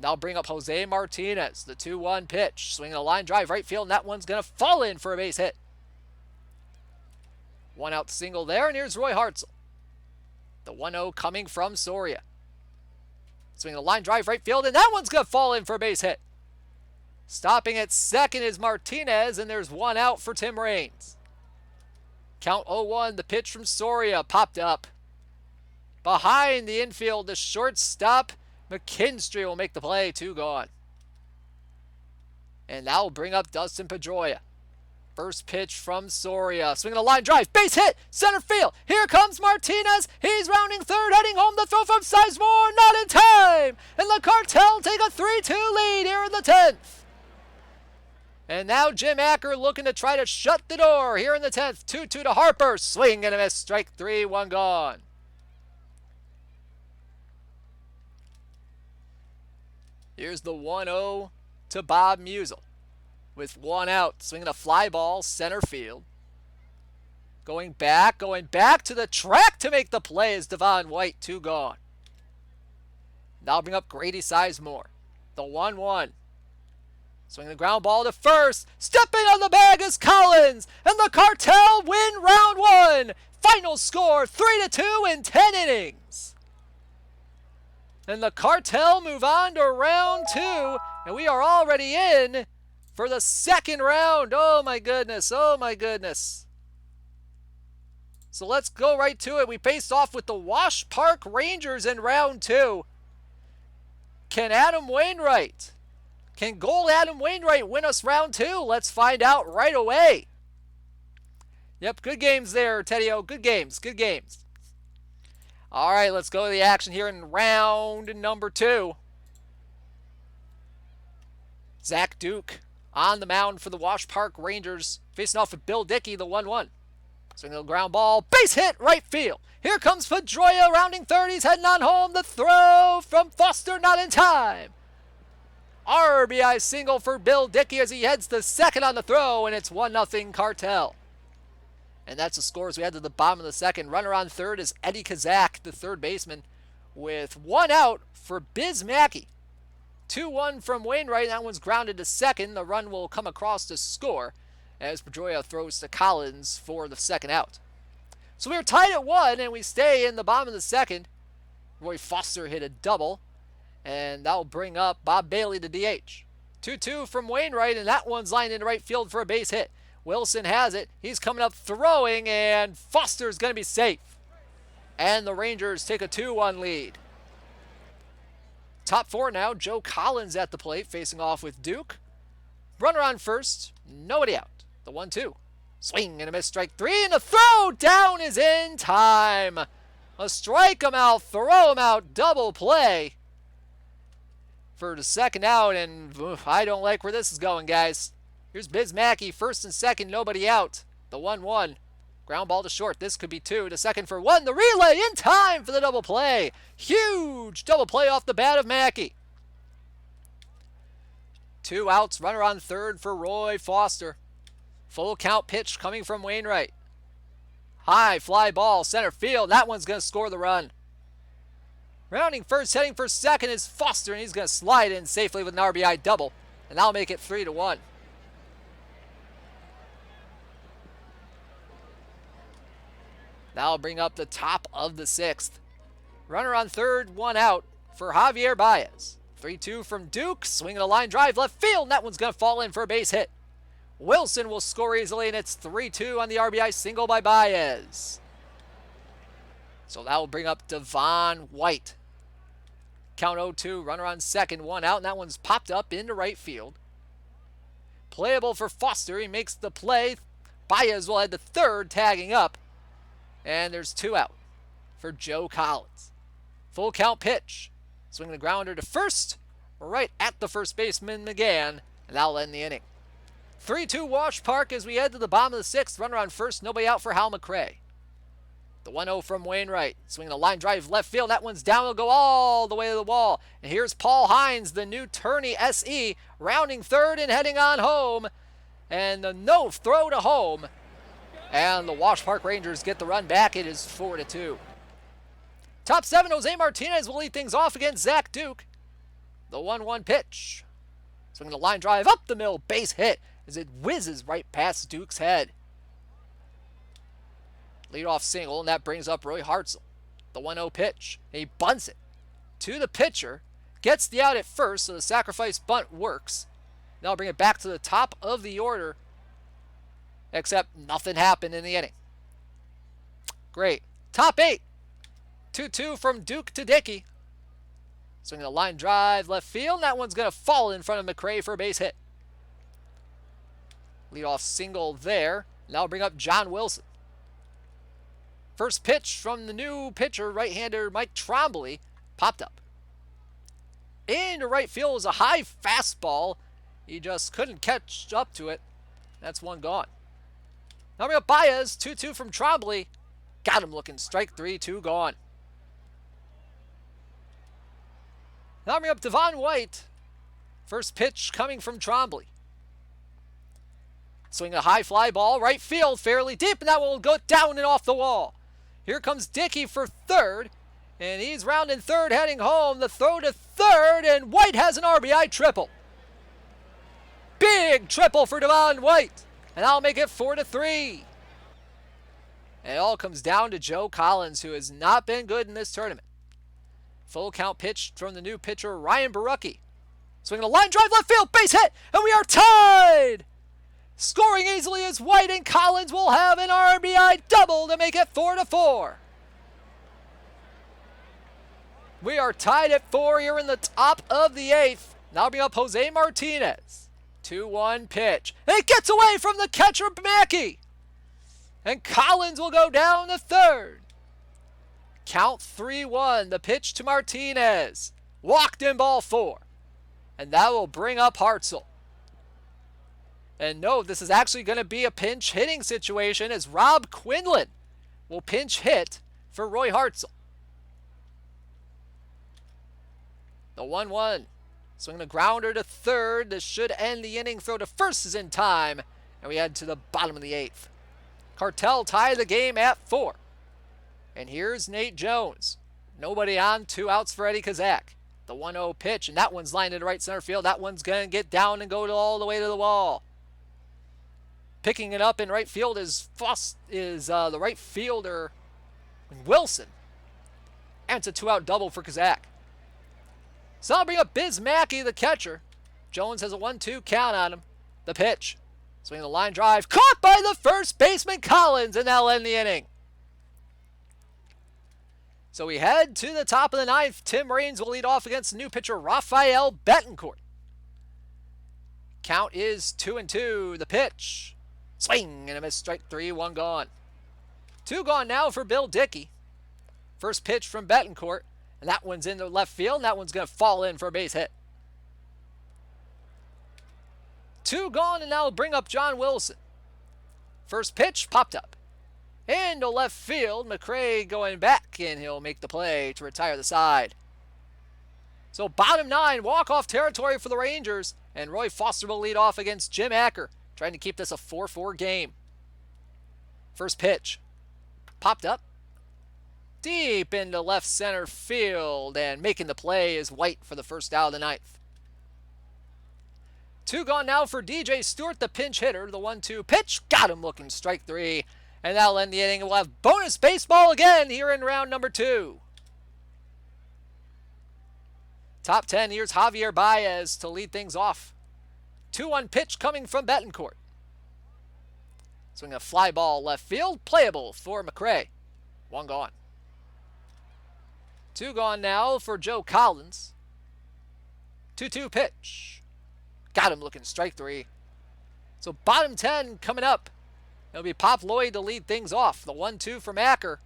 Now bring up Jose Martinez, the 2-1 pitch. Swinging a line drive right field, and that one's going to fall in for a base hit. 1 out single there, and here's Roy Hartzell. The 1-0 coming from Soria. Swinging a line drive right field, and that one's going to fall in for a base hit. Stopping at second is Martinez, and there's 1 out for Tim Raines. Count 0-1, the pitch from Soria popped up. Behind the infield, the shortstop, McKinstry will make the play, 2 gone. And that will bring up Dustin Pedroia. First pitch from Soria. Swinging a line drive. Base hit. Center field. Here comes Martinez. He's rounding third. Heading home. The throw from Sizemore. Not in time. And the Cartel take a 3-2 lead here in the 10th. And now Jim Acker looking to try to shut the door here in the 10th. 2-2 to Harper. Swing and a miss. Strike 3. 1 gone. Here's the 1-0 to Bob Musial. With 1 out, swinging a fly ball, center field. Going back to the track to make the play is Devon White, 2 gone. Now bring up Grady Sizemore, the 1-1. Swinging the ground ball to first. Stepping on the bag is Collins, and the Cartel win round 1. Final score, 3-2 in 10 innings. And the Cartel move on to round 2, and we are already in for the second round. Oh my goodness. Oh my goodness. So let's go right to it. We faced off with the Wash Park Rangers in round 2. Can Gold Adam Wainwright win us round 2? Let's find out right away. Yep, good games there, Teddy-O. Good games. Good games. All right, let's go to the action here in round number 2. Zach Duke on the mound for the Wash Park Rangers, facing off with Bill Dickey, the 1-1. Swinging the ground ball, base hit, right field. Here comes Pedroia, rounding third. He's heading on home. The throw from Foster, not in time. RBI single for Bill Dickey as he heads to second on the throw, and it's 1-0 Cartel. And that's the scores we had to the bottom of the second. Runner on third is Eddie Kazak, the third baseman, with 1 out for Biz Mackey. 2-1 from Wainwright. That one's grounded to second. The run will come across to score as Pedroia throws to Collins for the second out. So we're tied at 1, and we stay in the bottom of the second. Roy Foster hit a double, and that'll bring up Bob Bailey to DH. 2-2 from Wainwright, and that one's lined into right field for a base hit. Wilson has it. He's coming up throwing, and Foster's going to be safe. And the Rangers take a 2-1 lead. Top 4 now. Joe Collins at the plate, facing off with Duke. Runner on first. Nobody out. The 1-2. Swing and a miss, strike 3, and the throw down is in time. A strike him out, throw him out, double play for the second out, and I don't like where this is going, guys. Here's Biz Mackey, first and second, nobody out. The 1-1. Ground ball to short. This could be 2 to second for 1. The relay in time for the double play. Huge double play off the bat of Mackey. 2 outs, runner on third for Roy Foster. Full count pitch coming from Wainwright. High fly ball, center field. That one's going to score the run. Rounding first, heading for second is Foster, and he's going to slide in safely with an RBI double. And that'll make it 3-1. That'll bring up the top of the 6th. Runner on third, 1 out for Javier Baez. 3-2 from Duke, swinging a line drive left field, and that one's going to fall in for a base hit. Wilson will score easily, and it's 3-2 on the RBI single by Baez. So that will bring up Devon White. Count 0-2, runner on second, 1 out, and that one's popped up into right field. Playable for Foster, he makes the play. Baez will head to third, tagging up. And there's 2 out for Joe Collins. Full count pitch. Swinging the grounder to first, right at the first baseman McGann, and that'll end the inning. 3-2 Wash Park as we head to the bottom of the 6th. Runner on first, nobody out for Hal McRae. The 1-0 from Wainwright. Swinging a line drive left field. That one's down. It'll go all the way to the wall. And here's Paul Hines, the new tourney SE, rounding third and heading on home. And the no throw to home. And the Wash Park Rangers get the run back. It is 4-2. Top 7, Jose Martinez will lead things off against Zach Duke. The 1-1 pitch. Swinging the line drive up the middle. Base hit as it whizzes right past Duke's head. Leadoff single, and that brings up Roy Hartzell. The 1-0 pitch. He bunts it to the pitcher. Gets the out at first, so the sacrifice bunt works. Now bring it back to the top of the order. Except nothing happened in the inning. Great. Top 8. 2-2 from Duke to Dickey. Swinging a line drive left field. And that one's going to fall in front of McRae for a base hit. Leadoff single there. Now bring up John Wilson. First pitch from the new pitcher, right-hander Mike Trombley, popped up. Into right field was a high fastball. He just couldn't catch up to it. That's one gone. Now bring up Baez, 2-2 from Trombley. Got him looking, strike 3, 2 gone. Now bring up Devon White. First pitch coming from Trombley. Swing a high fly ball, right field, fairly deep, and that one will go down and off the wall. Here comes Dickey for third, and he's rounding third, heading home. The throw to third, and White has an RBI triple. Big triple for Devon White, and that'll make it 4-3. And it all comes down to Joe Collins, who has not been good in this tournament. Full count pitch from the new pitcher, Ryan Barucki. Swinging a line drive left field, base hit, and we are tied! Scoring easily as White and Collins will have an RBI double to make it 4-4. We are tied at 4 here in the top of the 8th. Now bring up Jose Martinez. 2-1 pitch. And it gets away from the catcher, Mackey. And Collins will go down to third. Count 3-1. The pitch to Martinez. Walked in ball 4. And that will bring up Hartzell. And no, this is actually going to be a pinch hitting situation as Rob Quinlan will pinch hit for Roy Hartzell. The 1-1. Swinging the grounder to third. This should end the inning. Throw to first is in time. And we head to the bottom of the 8th. Cartel tie the game at 4. And here's Nate Jones. Nobody on, 2 outs for Eddie Kazak. The 1-0 pitch, and that one's lined into right center field. That one's going to get down and go all the way to the wall. Picking it up in right field is the right fielder, Wilson. And it's a 2-out double for Kazak. So I'll bring up Biz Mackey, the catcher. Jones has a 1-2 count on him. The pitch. Swinging the line drive. Caught by the first baseman, Collins, and that'll end the inning. So we head to the top of the ninth. Tim Raines will lead off against the new pitcher, Rafael Betancourt. Count is 2-2. The pitch. Swing and a miss. Strike 3, 1 gone. 2 gone now for Bill Dickey. First pitch from Betancourt. And that one's into left field. And that one's going to fall in for a base hit. 2 gone, and now we'll bring up John Wilson. First pitch popped up. Into left field. McRae going back, and he'll make the play to retire the side. So bottom 9, walk-off territory for the Rangers. And Roy Foster will lead off against Jim Acker, trying to keep this a 4-4 game. First pitch popped up. Deep into left center field, and making the play is White for the first out of the ninth. 2 gone now for DJ Stewart, the pinch hitter. The 1-2 pitch. Got him looking. Strike 3. And that'll end the inning. We'll have bonus baseball again here in round number 2. Top 10, here's Javier Baez to lead things off. 2-1 pitch coming from Betancourt. Swing a fly ball left field. Playable for McRae. 1 gone. 2 gone now for Joe Collins. 2-2 pitch. Got him looking. Strike 3. So bottom 10 coming up. It'll be Pop Lloyd to lead things off. The 1-2 from Acker.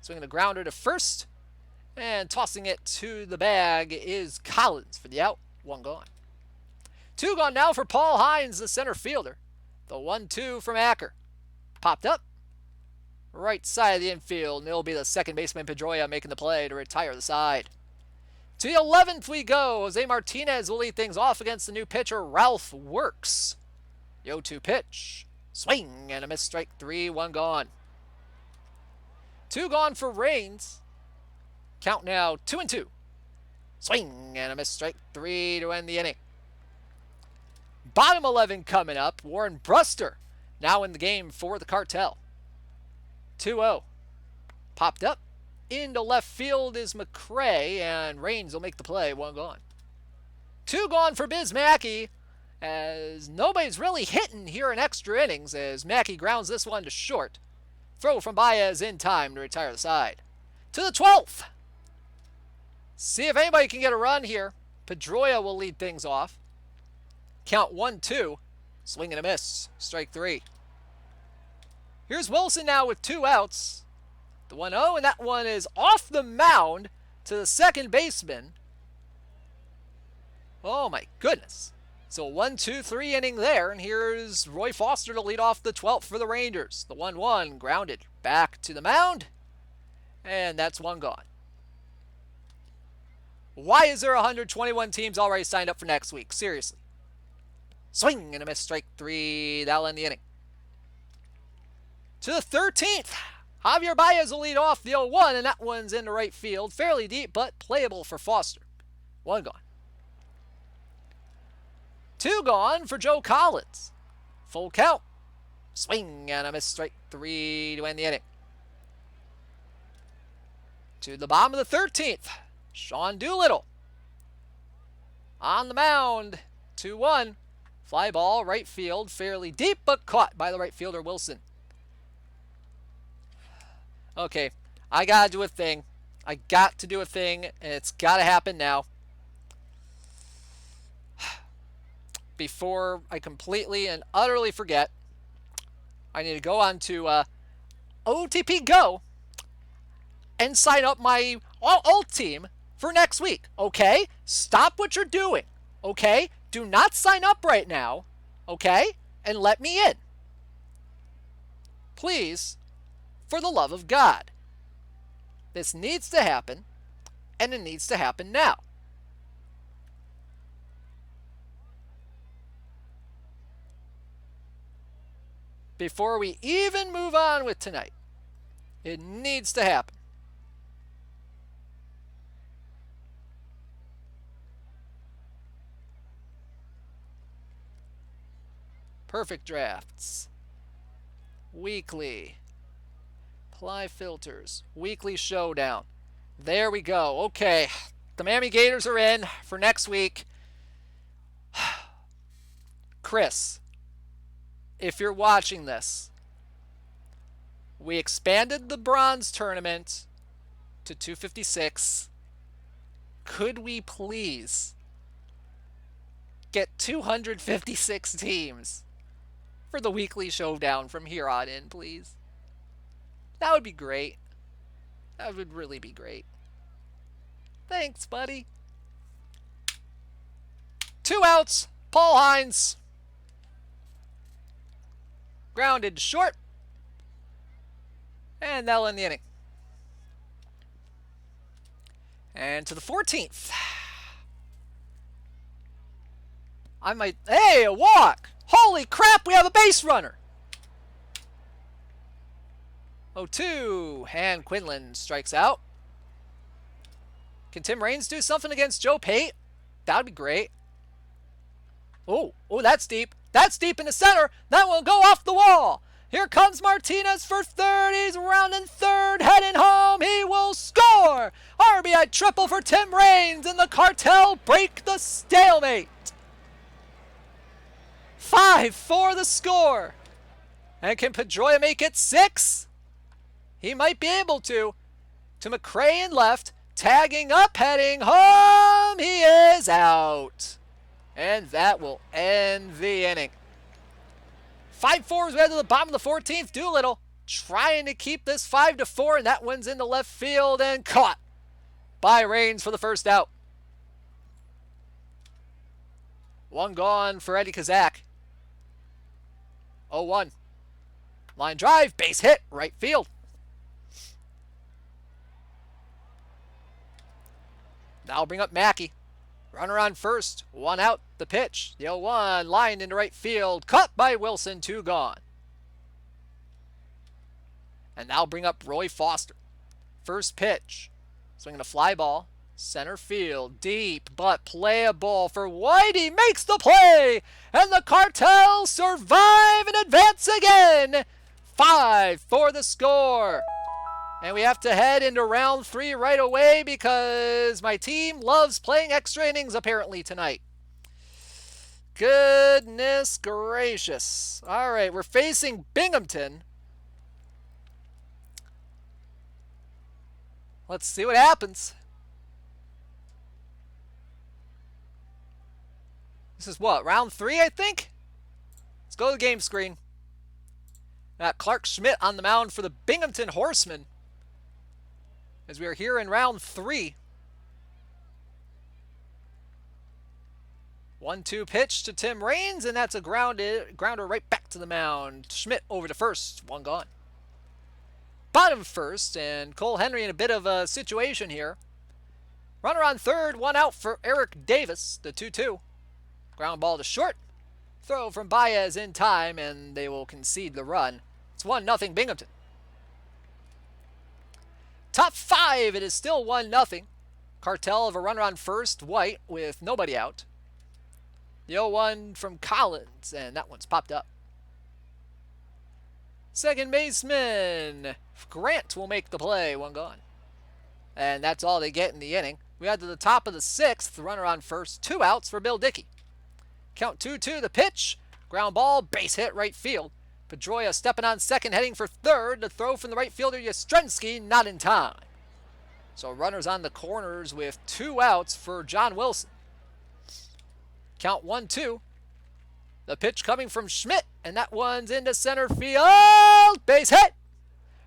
Swinging the grounder to first. And tossing it to the bag is Collins for the out. 1 gone. 2 gone now for Paul Hines, the center fielder. The 1-2 from Acker. Popped up. Right side of the infield. And it'll be the second baseman, Pedroia, making the play to retire the side. To the 11th we go. Jose Martinez will lead things off against the new pitcher, Ralph Works. The 0-2 pitch. Swing and a miss. Strike 3, 1 gone. 2 gone for Raines. Count now 2-2. Swing and a miss. Strike 3 to end the inning. Bottom 11 coming up. Warren Bruster now in the game for the Cartel. 2-0. Popped up. Into left field is McRae, and Raines will make the play. 1 gone. 2 gone for Biz Mackey, as nobody's really hitting here in extra innings, as Mackey grounds this one to short. Throw from Baez in time to retire the side. To the 12th. See if anybody can get a run here. Pedroia will lead things off. Count 1-2. Swing and a miss. Strike 3. Here's Wilson now with 2 outs. The 1-0, and that one is off the mound to the second baseman. Oh my goodness. So 1-2-3 inning there, and here's Roy Foster to lead off the 12th for the Rangers. The 1-1 grounded back to the mound, and that's 1 gone. Why is there 121 teams already signed up for next week? Seriously. Swing and a miss. Strike 3. That'll end the inning. To the 13th. Javier Baez will lead off the 0-1, and that one's into right field. Fairly deep, but playable for Foster. 1 gone. 2 gone for Joe Collins. Full count. Swing and a miss. Strike 3 to end the inning. To the bottom of the 13th. Sean Doolittle. On the mound. 2-1. Fly ball, right field. Fairly deep, but caught by the right fielder, Wilson. Okay, I gotta do a thing. I got to do a thing, and it's gotta happen now. Before I completely and utterly forget, I need to go on to OOTP Go and sign up my alt team for next week. Okay? Stop what you're doing. Okay? Do not sign up right now. Okay? And let me in. Please. For the love of God. This needs to happen, and it needs to happen now. Before we even move on with tonight, it needs to happen. Perfect drafts. Weekly. Apply filters. Weekly showdown. There we go. Okay. The Miami Gators are in for next week. Chris, if you're watching this, we expanded the bronze tournament to 256. Could we please get 256 teams for the weekly showdown from here on in, please? That would be great. That would really be great. Thanks, buddy. 2 outs. Paul Hines. Grounded short. And that'll end the inning. And to the 14th. Hey, a walk! Holy crap, we have a base runner! 0-2, and Quinlan strikes out. Can Tim Raines do something against Joe Pate? That would be great. Oh, that's deep. That's deep in the center. That will go off the wall. Here comes Martinez for third. He's rounding third, heading home. He will score. RBI triple for Tim Raines, and the Cartel break the stalemate. 5-4 the score. And can Pedroia make it 6? He might be able to. To McRae in left. Tagging up, heading home. He is out. And that will end the inning. 5-4 as we head to the bottom of the 14th. Doolittle trying to keep this 5-4, and that one's into left field and caught by Raines for the first out. 1 gone for Eddie Kazak. 0-1. Line drive, base hit, right field. Now bring up Mackey. Runner on first, 1 out, the pitch. The 0-1, line into right field, caught by Wilson, 2 gone. And now bring up Roy Foster. First pitch, swinging a fly ball, center field, deep, but playable for White. He makes the play, and the Cartel survive and advance again. 5-4 the score. And we have to head into round 3 right away because my team loves playing extra innings apparently tonight. Goodness gracious. All right, we're facing Binghamton. Let's see what happens. This is what, round 3, I think? Let's go to the game screen. Got Clark Schmidt on the mound for the Binghamton Horsemen, as we are here in round 3. 1-2 pitch to Tim Raines, and that's a grounder right back to the mound. Schmidt over to first, 1 gone. Bottom first, and Cole Henry in a bit of a situation here. Runner on third, 1 out for Eric Davis, the 2-2. Ground ball to short. Throw from Baez in time, and they will concede the run. It's 1-0 Binghamton. Top 5, it is still 1-0. Cartel of a runner on first, White, with nobody out. The 0-1 from Collins, and that one's popped up. Second baseman, Grant will make the play, 1 gone. And that's all they get in the inning. We head to the top of the 6th, runner on first, 2 outs for Bill Dickey. Count 2-2, the pitch, ground ball, base hit right field. Pedroia stepping on second, heading for third. The throw from the right fielder, Yastrzemski, not in time. So runners on the corners with 2 outs for John Wilson. Count 1-2. The pitch coming from Schmidt, and that one's into center field. Base hit.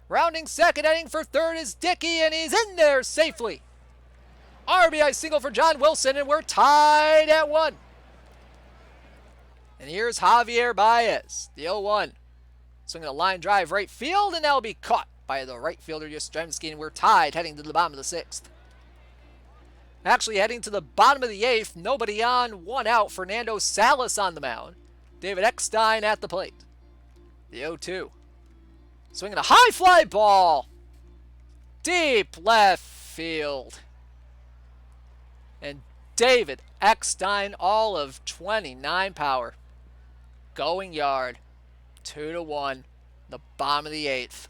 Rounding second, heading for third is Dickey, and he's in there safely. RBI single for John Wilson, and we're tied at 1. And here's Javier Baez, the 0-1. Swinging a line drive right field, and that'll be caught by the right fielder Yastrzemski, and we're tied heading to the bottom of the 6th. Actually heading to the bottom of the 8th, nobody on, 1 out. Fernando Salas on the mound. David Eckstein at the plate. The 0-2. Swinging a high fly ball. Deep left field. And David Eckstein, all of 29 power. Going yard. 2-1. The bottom of the 8th.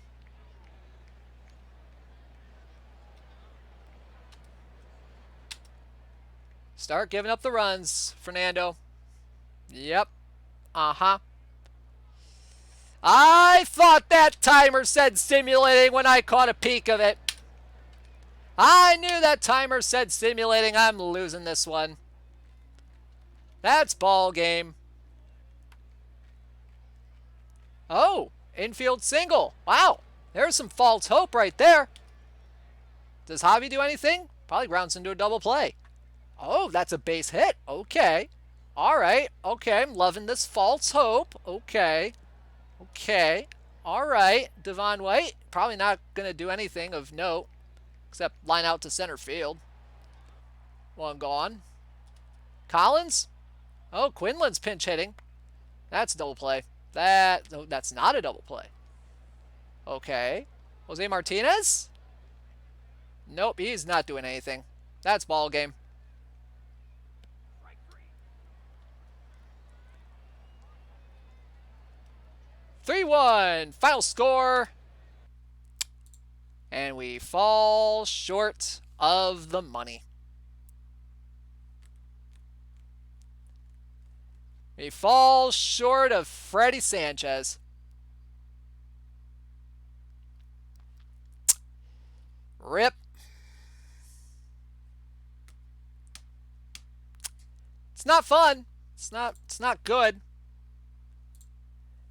Start giving up the runs, Fernando. Yep. Uh-huh. I thought that timer said simulating when I caught a peek of it. I knew that timer said simulating. I'm losing this one. That's ball game. Oh, infield single. Wow. There's some false hope right there. Does Javi do anything? Probably grounds into a double play. Oh, that's a base hit. Okay. All right. Okay, I'm loving this false hope. Okay. Okay. All right. Devon White, probably not going to do anything of note except line out to center field. One gone. Collins? Oh, Quinlan's pinch hitting. That's a double play. That's not a double play. Okay. Jose Martinez? Nope, he's not doing anything. That's ball game. (3-1) final score. And we fall short of the money. We fall short of Freddie Sanchez. Rip. It's not fun. It's not good.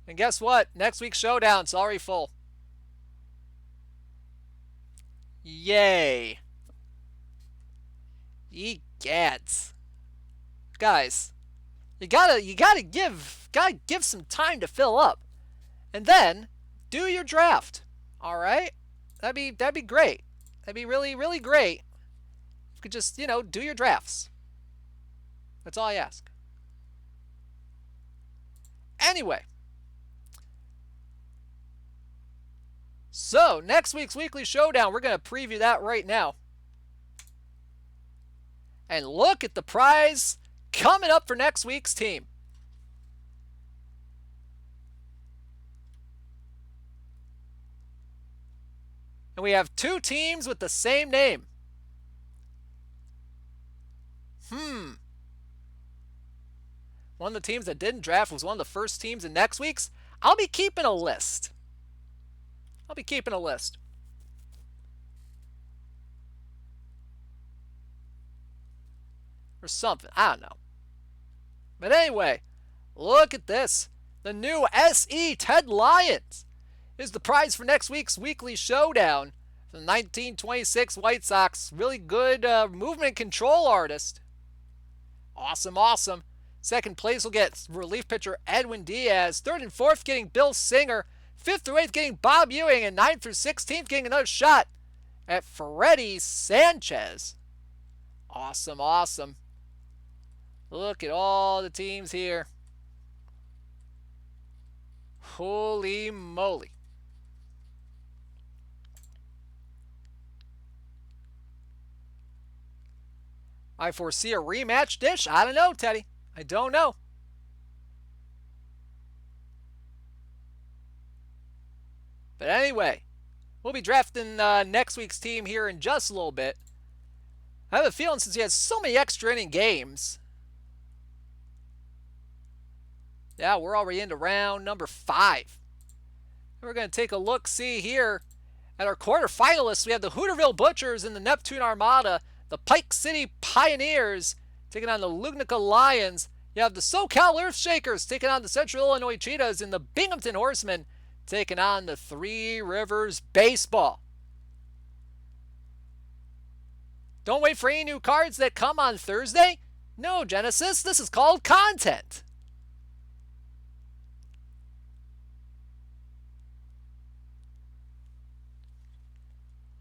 And guess what? Next week's Showdown's already full. Yay. Egads. Guys, you gotta give some time to fill up. And then do your draft. Alright? That'd be great. That'd be really, really great. You could just, do your drafts. That's all I ask. Anyway. So, next week's Weekly Showdown, we're going to preview that right now. And look at the prize coming up for next week's team. And we have 2 teams with the same name. One of the teams that didn't draft was one of the first teams in next week's. I'll be keeping a list. Or something. I don't know. But anyway, look at this. The new SE Ted Lyons is the prize for next week's Weekly Showdown. The 1926 White Sox. Really good movement control artist. Awesome, awesome. Second place will get relief pitcher Edwin Diaz. Third and fourth getting Bill Singer. 5th through 8th getting Bob Ewing. And 9th through 16th getting another shot at Freddie Sanchez. Awesome, awesome. Look at all the teams here. Holy moly. I foresee a rematch, Dish. I don't know, Teddy. I don't know. But anyway, we'll be drafting next week's team here in just a little bit. I have a feeling since he has so many extra inning games. Yeah, we're already into round number 5. We're going to take a look-see here at our quarterfinalists. We have the Hooterville Butchers and the Neptune Armada. The Pike City Pioneers taking on the Lugnica Lions. You have the SoCal Earthshakers taking on the Central Illinois Cheetahs, and the Binghamton Horsemen taking on the Three Rivers Baseball. Don't wait for any new cards that come on Thursday. No, Genesis, this is called content.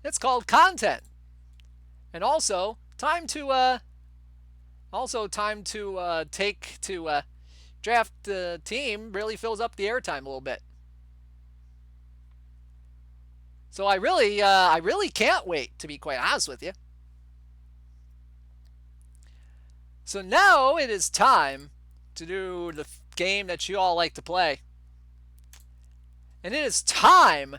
It's called content. And also, time to draft the team really fills up the airtime a little bit. So I really can't wait, to be quite honest with you. So now it is time to do the game that you all like to play. And it is time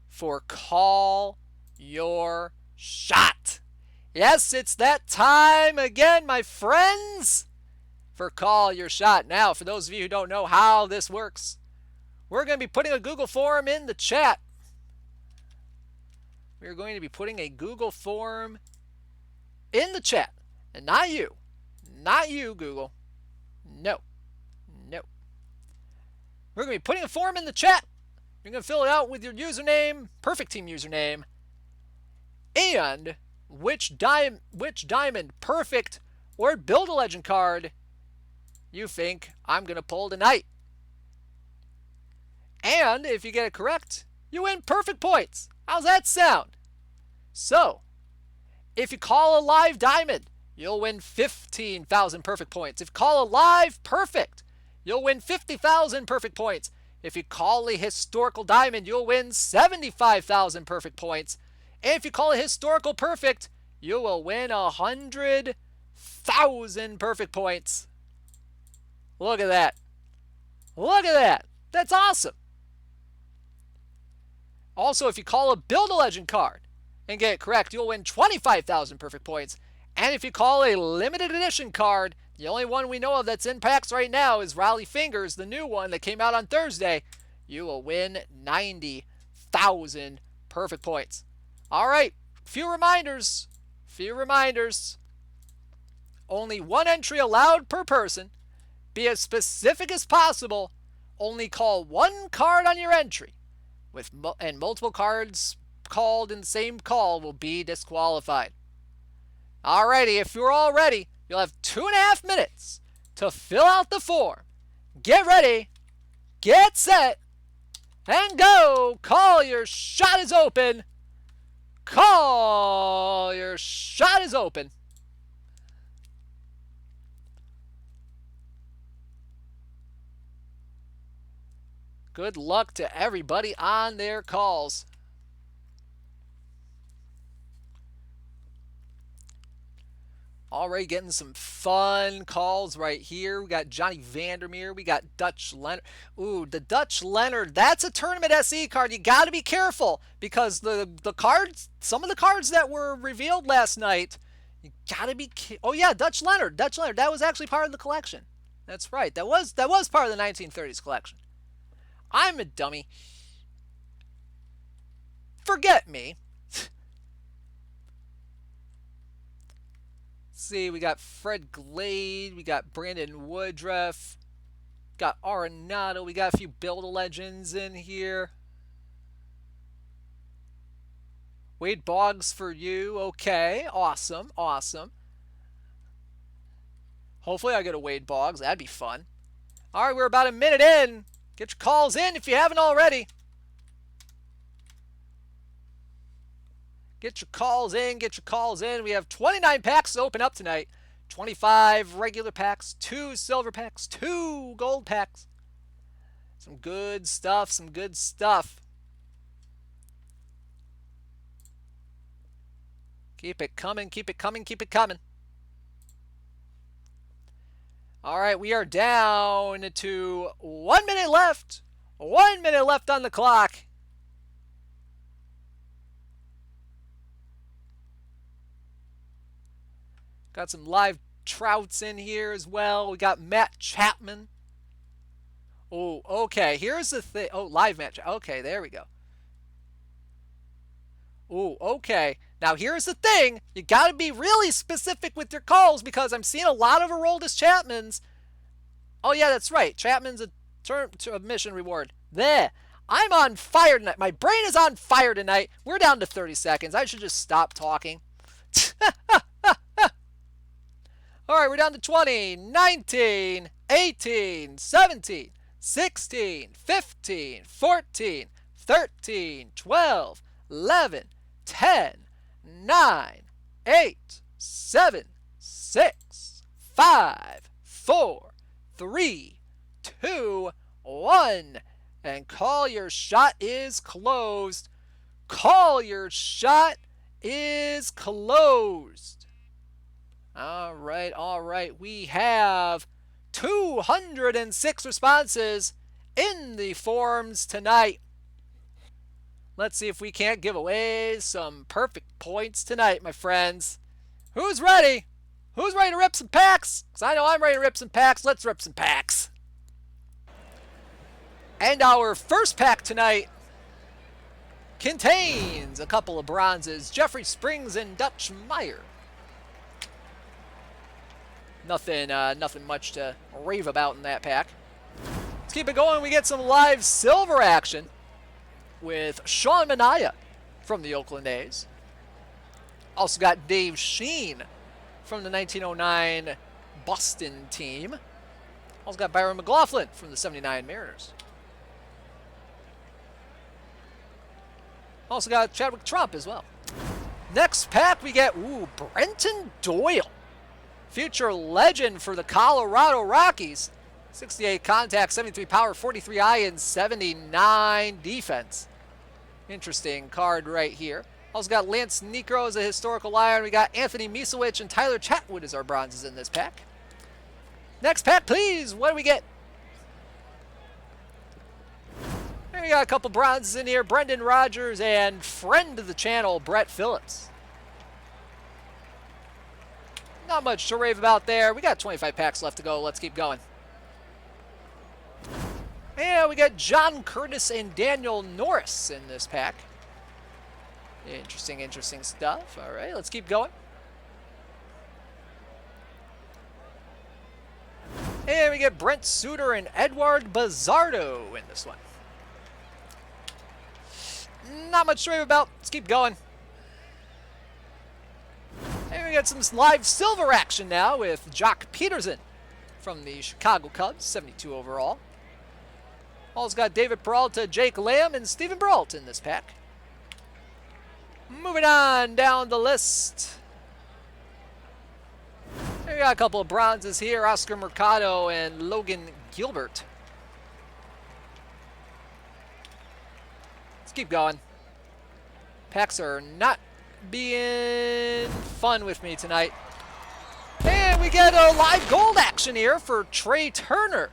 for Call Your Shot. Yes, it's that time again, my friends, for Call Your Shot. Now, for those of you who don't know how this works, we're going to be putting a Google form in the chat. We're going to be putting a Google form in the chat. And not you. Not you, Google. No. No. We're going to be putting a form in the chat. You're going to fill it out with your username, perfect team username, and which diamond, perfect, or Build-A-Legend card you think I'm going to pull tonight. And if you get it correct, you win perfect points. How's that sound? So, if you call a live diamond, you'll win 15,000 perfect points. If you call a live perfect, you'll win 50,000 perfect points. If you call a historical diamond, you'll win 75,000 perfect points. And if you call a historical perfect, you will win 100,000 perfect points. Look at that. Look at that. That's awesome. Also, if you call a Build-A-Legend card and get it correct, you'll win 25,000 perfect points. And if you call a limited edition card, the only one we know of that's in packs right now is Rally Fingers, the new one that came out on Thursday, you will win 90,000 perfect points. All right, few reminders. Only one entry allowed per person. Be as specific as possible. Only call one card on your entry. And multiple cards called in the same call will be disqualified. Alrighty, if you're all ready, you'll have 2.5 minutes to fill out the form. Get ready, get set, and go! Call Your Shot is open. Call Your Shot is open. Good luck to everybody on their calls. Already getting some fun calls right here. We got Johnny Vandermeer. We got Dutch Leonard. Ooh, the Dutch Leonard. That's a Tournament SE card. You got to be careful because the cards, some of the cards that were revealed last night, you got to be. Oh yeah, Dutch Leonard. That was actually part of the collection. That's right. That was part of the 1930s collection. I'm a dummy. Forget me. See, we got Fred Glade, we got Brandon Woodruff, got Arenado, we got a few Build-A-Legends in here. Wade Boggs for you. Okay, awesome. Hopefully I get a Wade Boggs. That'd be fun. All right, we're about a minute in. Get your calls in if you haven't already. Get your calls in. We have 29 packs to open up tonight. 25 regular packs, 2 silver packs, 2 gold packs. Some good stuff. Keep it coming. All right, we are down to 1 minute left. 1 minute left on the clock. Got some live Trouts in here as well. We got Matt Chapman. Oh, okay. Here's the thing. Oh, live match. Okay, there we go. Oh, okay. Now, here's the thing. You got to be really specific with your calls because I'm seeing a lot of Aroldis Chapmans. Oh, yeah, that's right. Chapman's a mission reward. There. I'm on fire tonight. My brain is on fire tonight. We're down to 30 seconds. I should just stop talking. All right, we're down to 20, 19, 18, 17, 16, 15, 14, 13, 12, 11, 10, 9, 8, 7, 6, 5, 4, 3, 2, 1. And Call Your Shot is closed. Call Your Shot is closed. All right. We have 206 responses in the forums tonight. Let's see if we can't give away some perfect points tonight, my friends. Who's ready? Who's ready to rip some packs? Because I know I'm ready to rip some packs. Let's rip some packs. And our first pack tonight contains a couple of bronzes. Jeffrey Springs and Dutch Meyer. Nothing much to rave about in that pack. Let's keep it going. We get some live silver action with Sean Manaea from the Oakland A's. Also got Dave Sheen from the 1909 Boston team. Also got Byron McLaughlin from the 79 Mariners. Also got Chadwick Trump as well. Next pack we get, Brenton Doyle. Future legend for the Colorado Rockies. 68 contact, 73 power, 43 eye, and 79 defense. Interesting card right here. Also got Lance Niekro as a historical lion. We got Anthony Misowicz and Tyler Chatwood as our bronzes in this pack. Next pack, please. What do we get? And we got a couple bronzes in here. Brendan Rodgers and friend of the channel, Brett Phillips. Not much to rave about there. We got 25 packs left to go. Let's keep going. And we got John Curtis and Daniel Norris in this pack. Interesting stuff. All right, let's keep going. And we get Brent Suter and Edward Bazardo in this one. Not much to rave about. Let's keep going. And we got some live silver action now with Jock Peterson from the Chicago Cubs, 72 overall. Also got David Peralta, Jake Lamb, and Steven Brault in this pack. Moving on down the list. We got a couple of bronzes here, Oscar Mercado and Logan Gilbert. Let's keep going. Packs are not being fun with me tonight. And we get a live gold action here for Trey Turner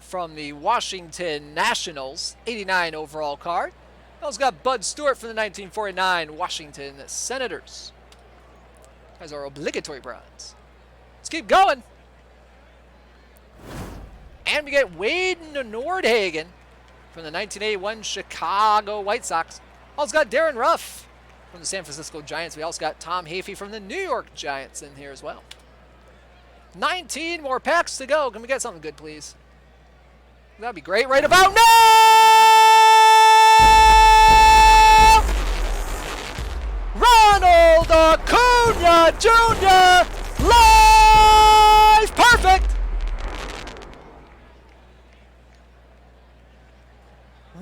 from the Washington Nationals, 89 overall card. Also got Bud Stewart from the 1949 Washington Senators as our obligatory bronze. Let's keep going. And we get Wade Nordhagen from the 1981 Chicago White Sox. Also got Darren Ruff from the San Francisco Giants. We also got Tom Hafey from the New York Giants in here as well. 19 more packs to go. Can we get something good, please? That'd be great right about now! Ronald Acuna Jr. Live perfect!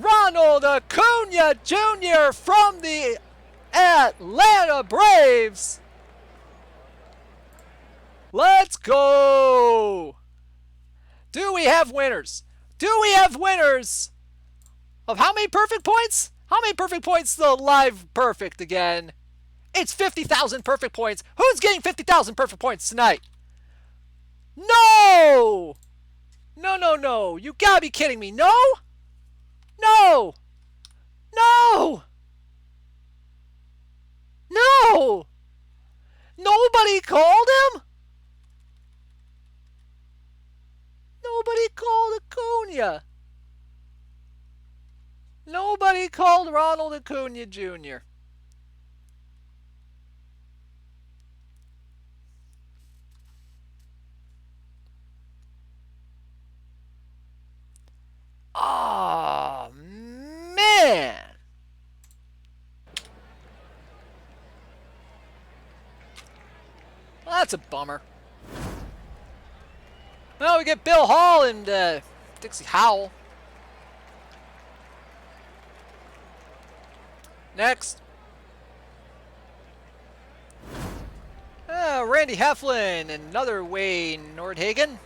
Ronald Acuna Jr. from the Atlanta Braves. Let's go! Do we have winners? Do we have winners of how many perfect points? How many perfect points the live perfect again? It's 50,000 perfect points. Who's getting 50,000 perfect points tonight? No! No. You gotta be kidding me. No? No! No! No! Nobody called him? Nobody called Acuna. Nobody called Ronald Acuna Jr. Oh, man. Well, that's a bummer. Well, we get Bill Hall and Dixie Howell. Next. Randy Heflin and another Wayne Nordhagen.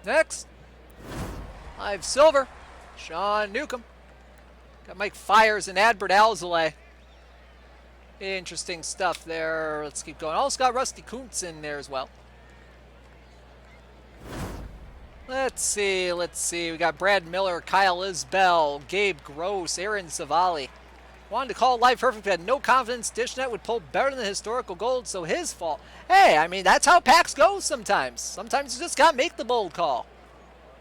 Next. Live silver. Sean Newcomb. Got Mike Fiers and Adbert Alzolay Interesting stuff there. Let's keep going. Also got Rusty Kuntz in there as well. Let's see. We got Brad Miller, Kyle Isbell, Gabe Gross, Aaron Savali. Wanted to call live perfect, but had no confidence Dishnet would pull better than the historical gold, so his fault. Hey, I mean, that's how packs go sometimes. Sometimes you just gotta make the bold call.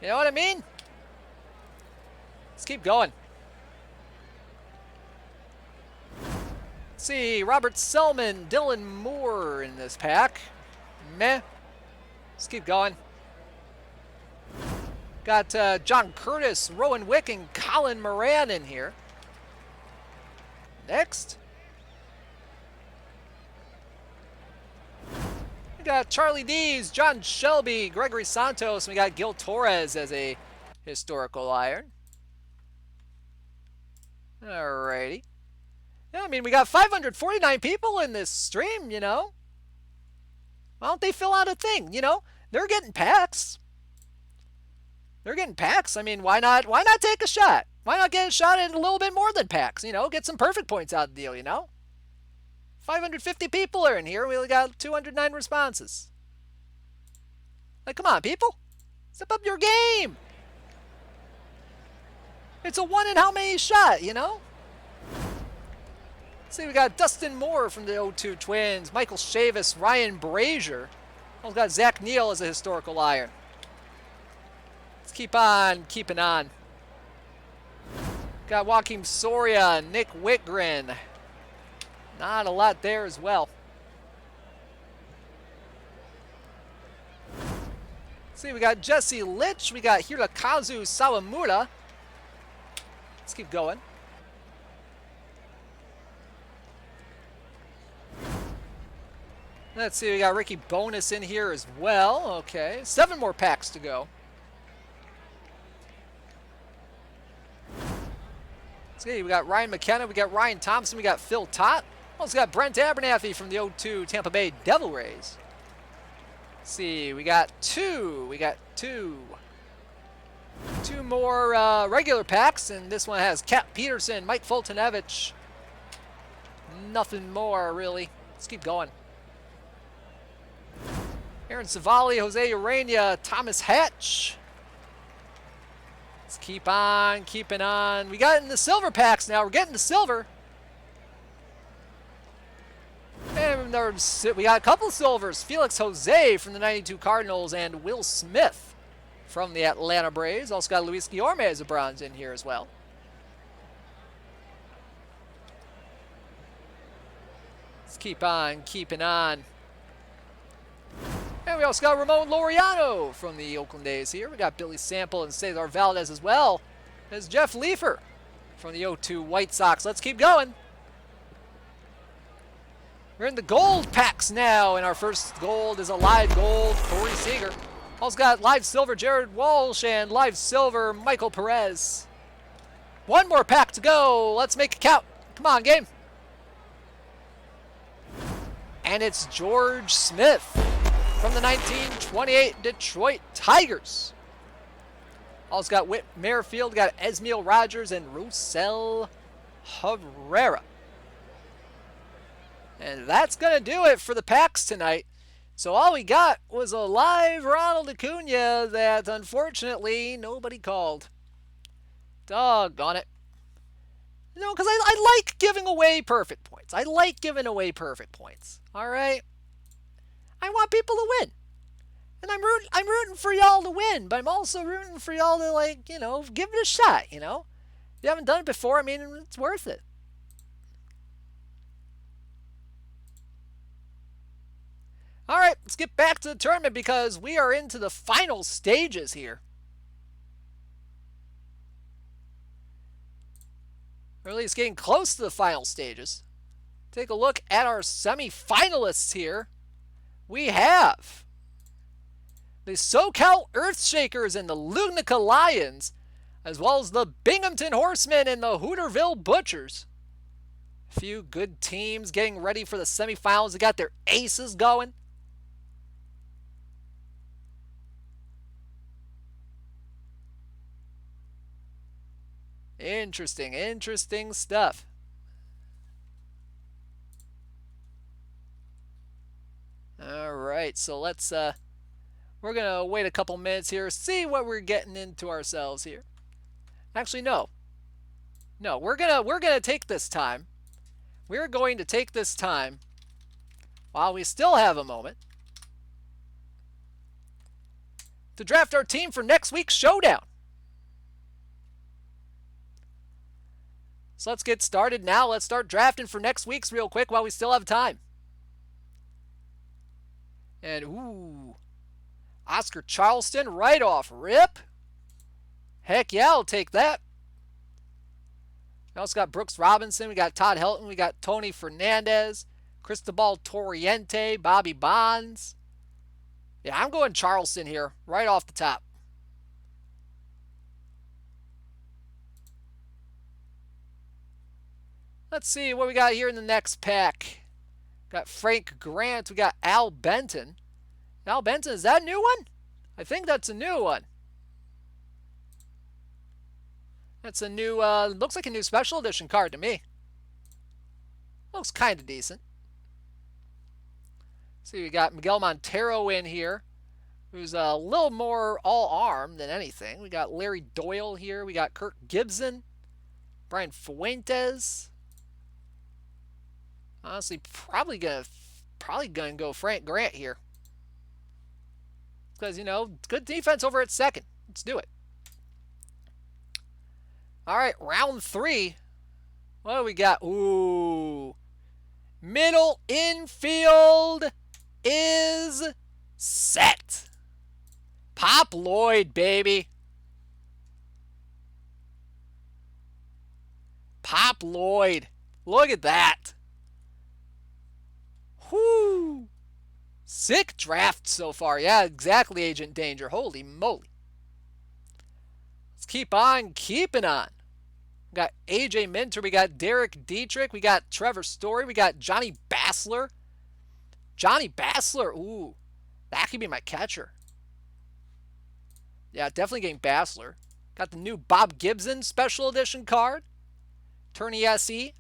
You know what I mean? Let's keep going. Let's see, Robert Selman, Dylan Moore in this pack. Meh. Let's keep going. Got John Curtis, Rowan Wick, and Colin Moran in here. Next. We got Charlie Dees, John Shelby, Gregory Santos, and we got Gil Torres as a historical iron. Alrighty. Yeah, I mean, we got 549 people in this stream, you know. Why don't they fill out a thing, you know? They're getting packs. They're getting packs. I mean, why not take a shot? Why not get a shot at a little bit more than packs? You know, get some perfect points out of the deal, you know? 550 people are in here. We only got 209 responses. Like, come on, people. Step up your game. It's a one in how many shot, you know? Let's see, we got Dustin Moore from the O2 Twins, Michael Chavis, Ryan Brazier. Also got Zach Neal as a historical iron. Let's keep on keeping on. Got Joaquim Soria, Nick Whitgren. Not a lot there as well. Let's see, we got Jesse Litch. We got Hirokazu Sawamura. Let's keep going. Let's see, we got Ricky Bonus in here as well. Okay, 7 more packs to go. See, we got Ryan McKenna, we got Ryan Thompson, we got Phil Tott. Also got Brent Abernathy from the O2 Tampa Bay Devil Rays. Let's see, we got two more regular packs, and this one has Cap Peterson, Mike Fultonevich. Nothing more, really. Let's keep going. Aaron Savali, Jose Urania, Thomas Hatch. Let's keep on keeping on. We got in the silver packs now. We're getting the silver. And we got a couple of silvers. Felix Jose from the 92 Cardinals and Will Smith from the Atlanta Braves. Also got Luis Guillorme as a bronze in here as well. Let's keep on keeping on. And we also got Ramon Laureano from the Oakland A's here. We got Billy Sample and Cesar Valdez as well. There's Jeff Leefer from the O2 White Sox. Let's keep going. We're in the gold packs now, and our first gold is a live gold, Corey Seager. Also got live silver, Jared Walsh, and live silver, Michael Perez. 1 more pack to go. Let's make it count. Come on, game. And it's George Smith from the 1928 Detroit Tigers. Also got Whit Merrifield, got Esmiel Rogers, and Rosell Herrera. And that's going to do it for the packs tonight. So all we got was a live Ronald Acuna that unfortunately nobody called. Doggone it. You know, because I like giving away perfect points. I like giving away perfect points. All right? I want people to win. And I'm rooting for y'all to win, but I'm also rooting for y'all to, like, you know, give it a shot, you know? If you haven't done it before, I mean, it's worth it. All right, let's get back to the tournament because we are into the final stages here. Or at least getting close to the final stages. Take a look at our semi-finalists here. We have the SoCal Earthshakers and the Lunica Lions, as well as the Binghamton Horsemen and the Hooterville Butchers. A few good teams getting ready for the semifinals. They got their aces going. Interesting stuff. right, so let's we're gonna wait a couple minutes here, see what we're getting into ourselves here. Actually, no, we're gonna take this time. We're going to take this time while we still have a moment to draft our team for next week's Showdown. So let's get started now. Let's start drafting for next week's real quick while we still have time. And ooh, Oscar Charleston right off rip. Heck yeah, I'll take that. We also got Brooks Robinson. We got Todd Helton. We got Tony Fernandez. Cristobal Torriente. Bobby Bonds. Yeah, I'm going Charleston here right off the top. Let's see what we got here in the next pack. Got Frank Grant. We got Al Benton. Al Benton, is that a new one? I think that's a new one. That's a new, looks like a new special edition card to me. Looks kind of decent. See, we got Miguel Montero in here, who's a little more all-arm than anything. We got Larry Doyle here. We got Kirk Gibson. Brian Fuentes. Honestly, probably gonna go Frank Grant here. Because, you know, good defense over at second. Let's do it. All right, round 3. What do we got? Ooh. Middle infield is set. Pop Lloyd, baby. Pop Lloyd. Look at that. Whoo. Sick draft so far. Yeah, exactly, Agent Danger. Holy moly. Let's keep on keeping on. We got AJ Minter. We got Derek Dietrich. We got Trevor Story. We got Johnny Bassler. Johnny Bassler. Ooh, that could be my catcher. Yeah, definitely getting Bassler. Got the new Bob Gibson special edition card. Tourney SE.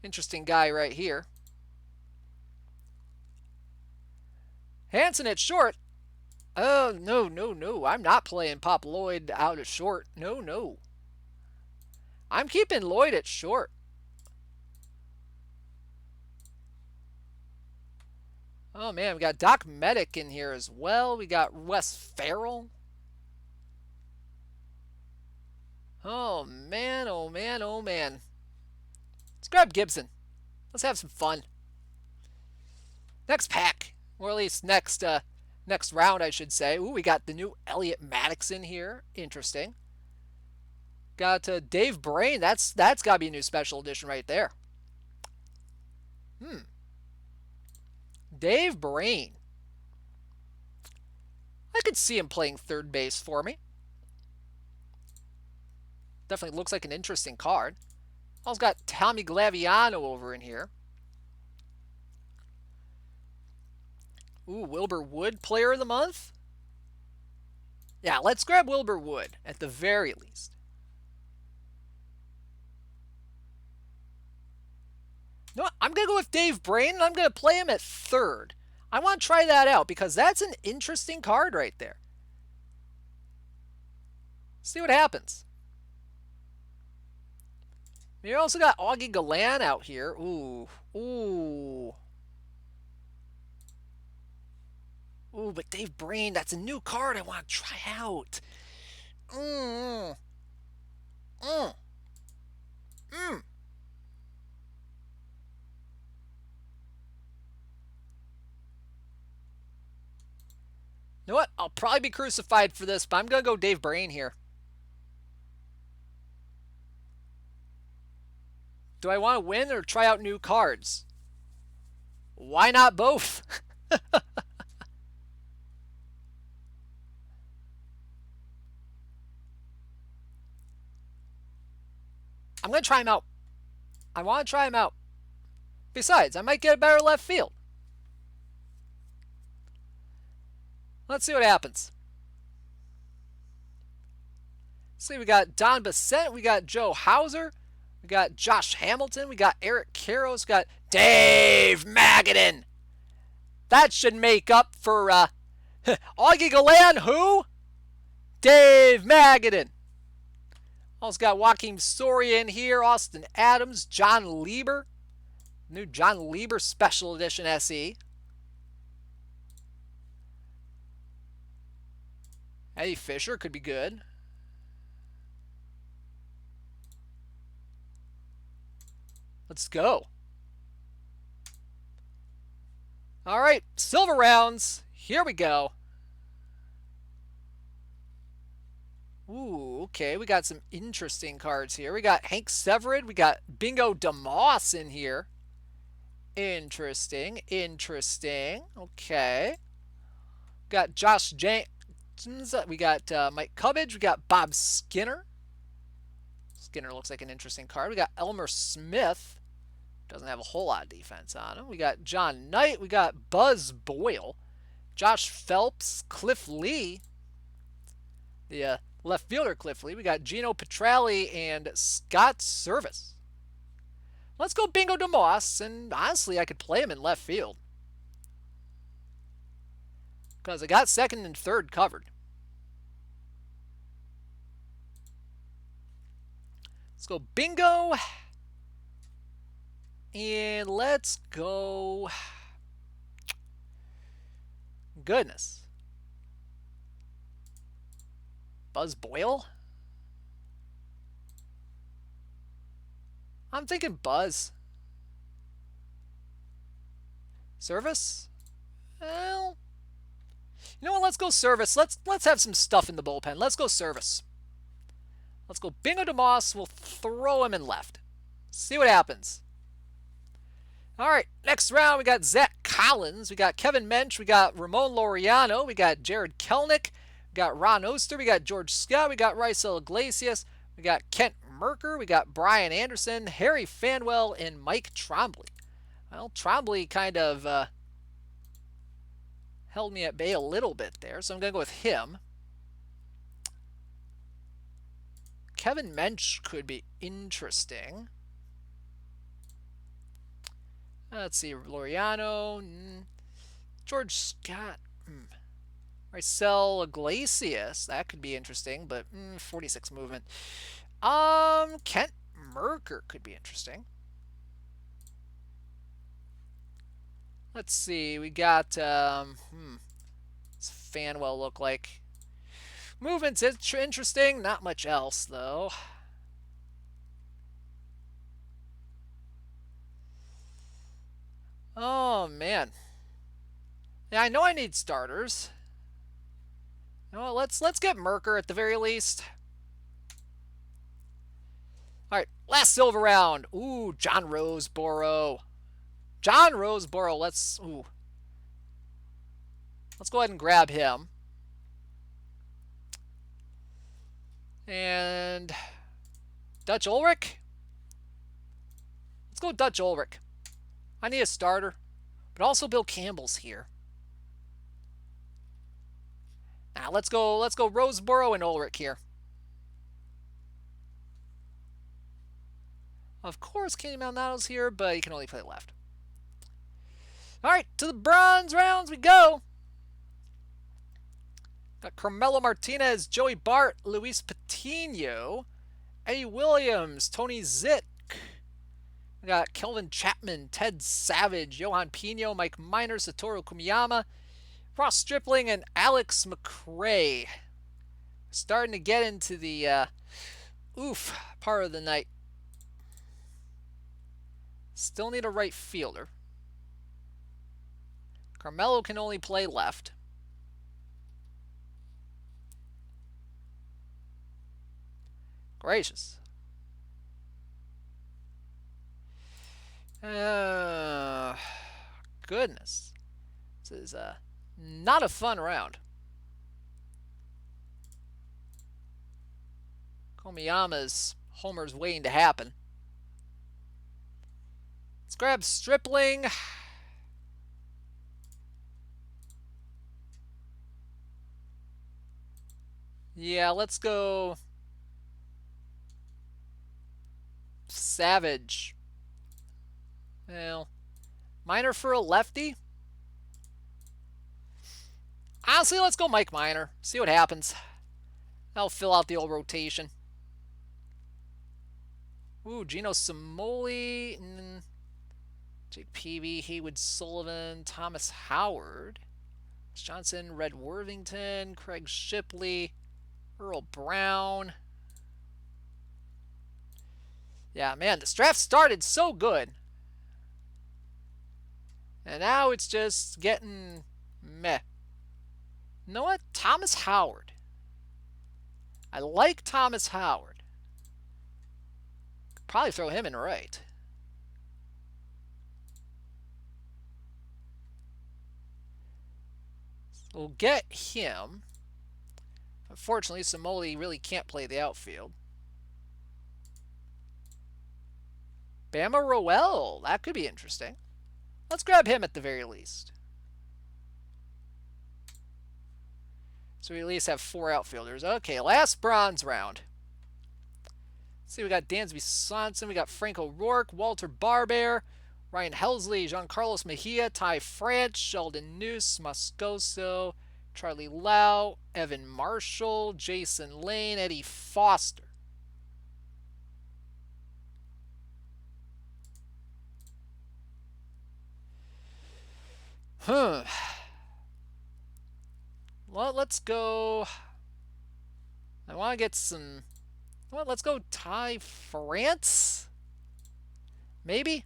Interesting guy right here. Hanson at short. Oh, no, no, no. I'm not playing Pop Lloyd out at short. No, no. I'm keeping Lloyd at short. Oh, man. We got Doc Medic in here as well. We got Wes Farrell. Oh, man. Oh, man. Oh, man. Let's grab Gibson. Let's have some fun. Next pack. Or at least next round, I should say. Ooh, we got the new Elliot Maddox in here. Interesting. Got Dave Brain. That's got to be a new special edition right there. Dave Brain. I could see him playing third base for me. Definitely looks like an interesting card. Also got Tommy Glaviano over in here. Ooh, Wilbur Wood, Player of the Month? Yeah, let's grab Wilbur Wood, at the very least. No, I'm going to go with Dave Brain, and I'm going to play him at third. I want to try that out, because that's an interesting card right there. See what happens. We also got Augie Gallan out here. Ooh, ooh. Ooh, but Dave Brain, that's a new card I want to try out. You know what? I'll probably be crucified for this, but I'm going to go Dave Brain here. Do I want to win or try out new cards? Why not both? I'm going to try him out. I want to try him out. Besides, I might get a better left field. Let's see what happens. See, we got Don Bassett. We got Joe Hauser. We got Josh Hamilton. We got Eric Karros. We got Dave Magadan. That should make up for Augie Galan, who? Dave Magadan. Also got Joaquin Soria in here, Austin Adams, John Lieber. New John Lieber Special Edition SE. Eddie Fisher could be good. Let's go. All right, silver rounds. Here we go. Ooh, okay. We got some interesting cards here. We got Hank Severin. We got Bingo DeMoss in here. Interesting. Interesting. Okay. We got Josh James. We got Mike Cubbage. We got Bob Skinner. Skinner looks like an interesting card. We got Elmer Smith. Doesn't have a whole lot of defense on him. We got John Knight. We got Buzz Boyle. Josh Phelps. Cliff Lee. The left fielder Cliff Lee. We got Gino Petrelli and Scott Service. Let's go Bingo DeMoss, and honestly, I could play him in left field. Because I got second and third covered. Let's go Bingo. And let's go... Goodness. Buzz Boyle? I'm thinking Buzz. Service? Well, you know what? Let's go Service. Let's have some stuff in the bullpen. Let's go Service. Let's go Bingo DeMoss. We'll throw him in left. See what happens. All right, next round we got Zach Collins. We got Kevin Mensch. We got Ramon Laureano. We got Jared Kelnick. We got Ron Oster. We got George Scott. We got Raisel Iglesias. We got Kent Merker. We got Brian Anderson, Harry Fanwell, and Mike Trombley. Well, Trombley kind of held me at bay a little bit there, so I'm going to go with him. Kevin Mensch could be interesting. Let's see, Laureano, George Scott, Raisel Iglesias, that could be interesting, but 46 movement. Kent Merker could be interesting. Let's see, we got, what's Fanwell look like? Movement's interesting, not much else, though. Oh, man. Yeah, I know I need starters. You know what, let's get Merker at the very least. All right, last silver round. Ooh, John Roseboro. John Roseboro, let's go ahead and grab him. And Dutch Ulrich? Let's go Dutch Ulrich. I need a starter, but also Bill Campbell's here. Now let's go Roseboro and Ulrich here. Of course, Kenny Maldonado's here, but he can only play left. All right, to the bronze rounds we go. Got Carmelo Martinez, Joey Bart, Luis Patino, Eddie Williams, Tony Zick. We got Kelvin Chapman, Ted Savage, Johan Pino, Mike Miner, Satoru Kumiyama, Ross Stripling, and Alex McRae. Starting to get into the part of the night. Still need a right fielder. Carmelo can only play left. Gracious. Goodness. This is not a fun round. Komiyama's homer's waiting to happen. Let's grab Stripling. Yeah, let's go Savage. Well, Minor for a lefty? Honestly, let's go Mike Minor. See what happens. That'll fill out the old rotation. Ooh, Gino Simoli, Jake Peavy, Haywood Sullivan, Thomas Howard, Johnson, Red Worthington, Craig Shipley, Earl Brown. Yeah, man, this draft started so good. And now it's just getting meh. You know what? Thomas Howard. I like Thomas Howard. Could probably throw him in right. We'll get him. Unfortunately, Simoli really can't play the outfield. Bama Roel. That could be interesting. Let's grab him at the very least. So we at least have 4 outfielders. Okay, last bronze round. Let's see, we got Dansby Swanson, we got Frank O'Rourke, Walter Barber, Ryan Helsley, Giancarlos Mejia, Ty France, Sheldon Noose, Moscoso, Charlie Lau, Evan Marshall, Jason Lane, Eddie Foster. Well, let's go. I want to get some. Well, let's go Ty France. Maybe,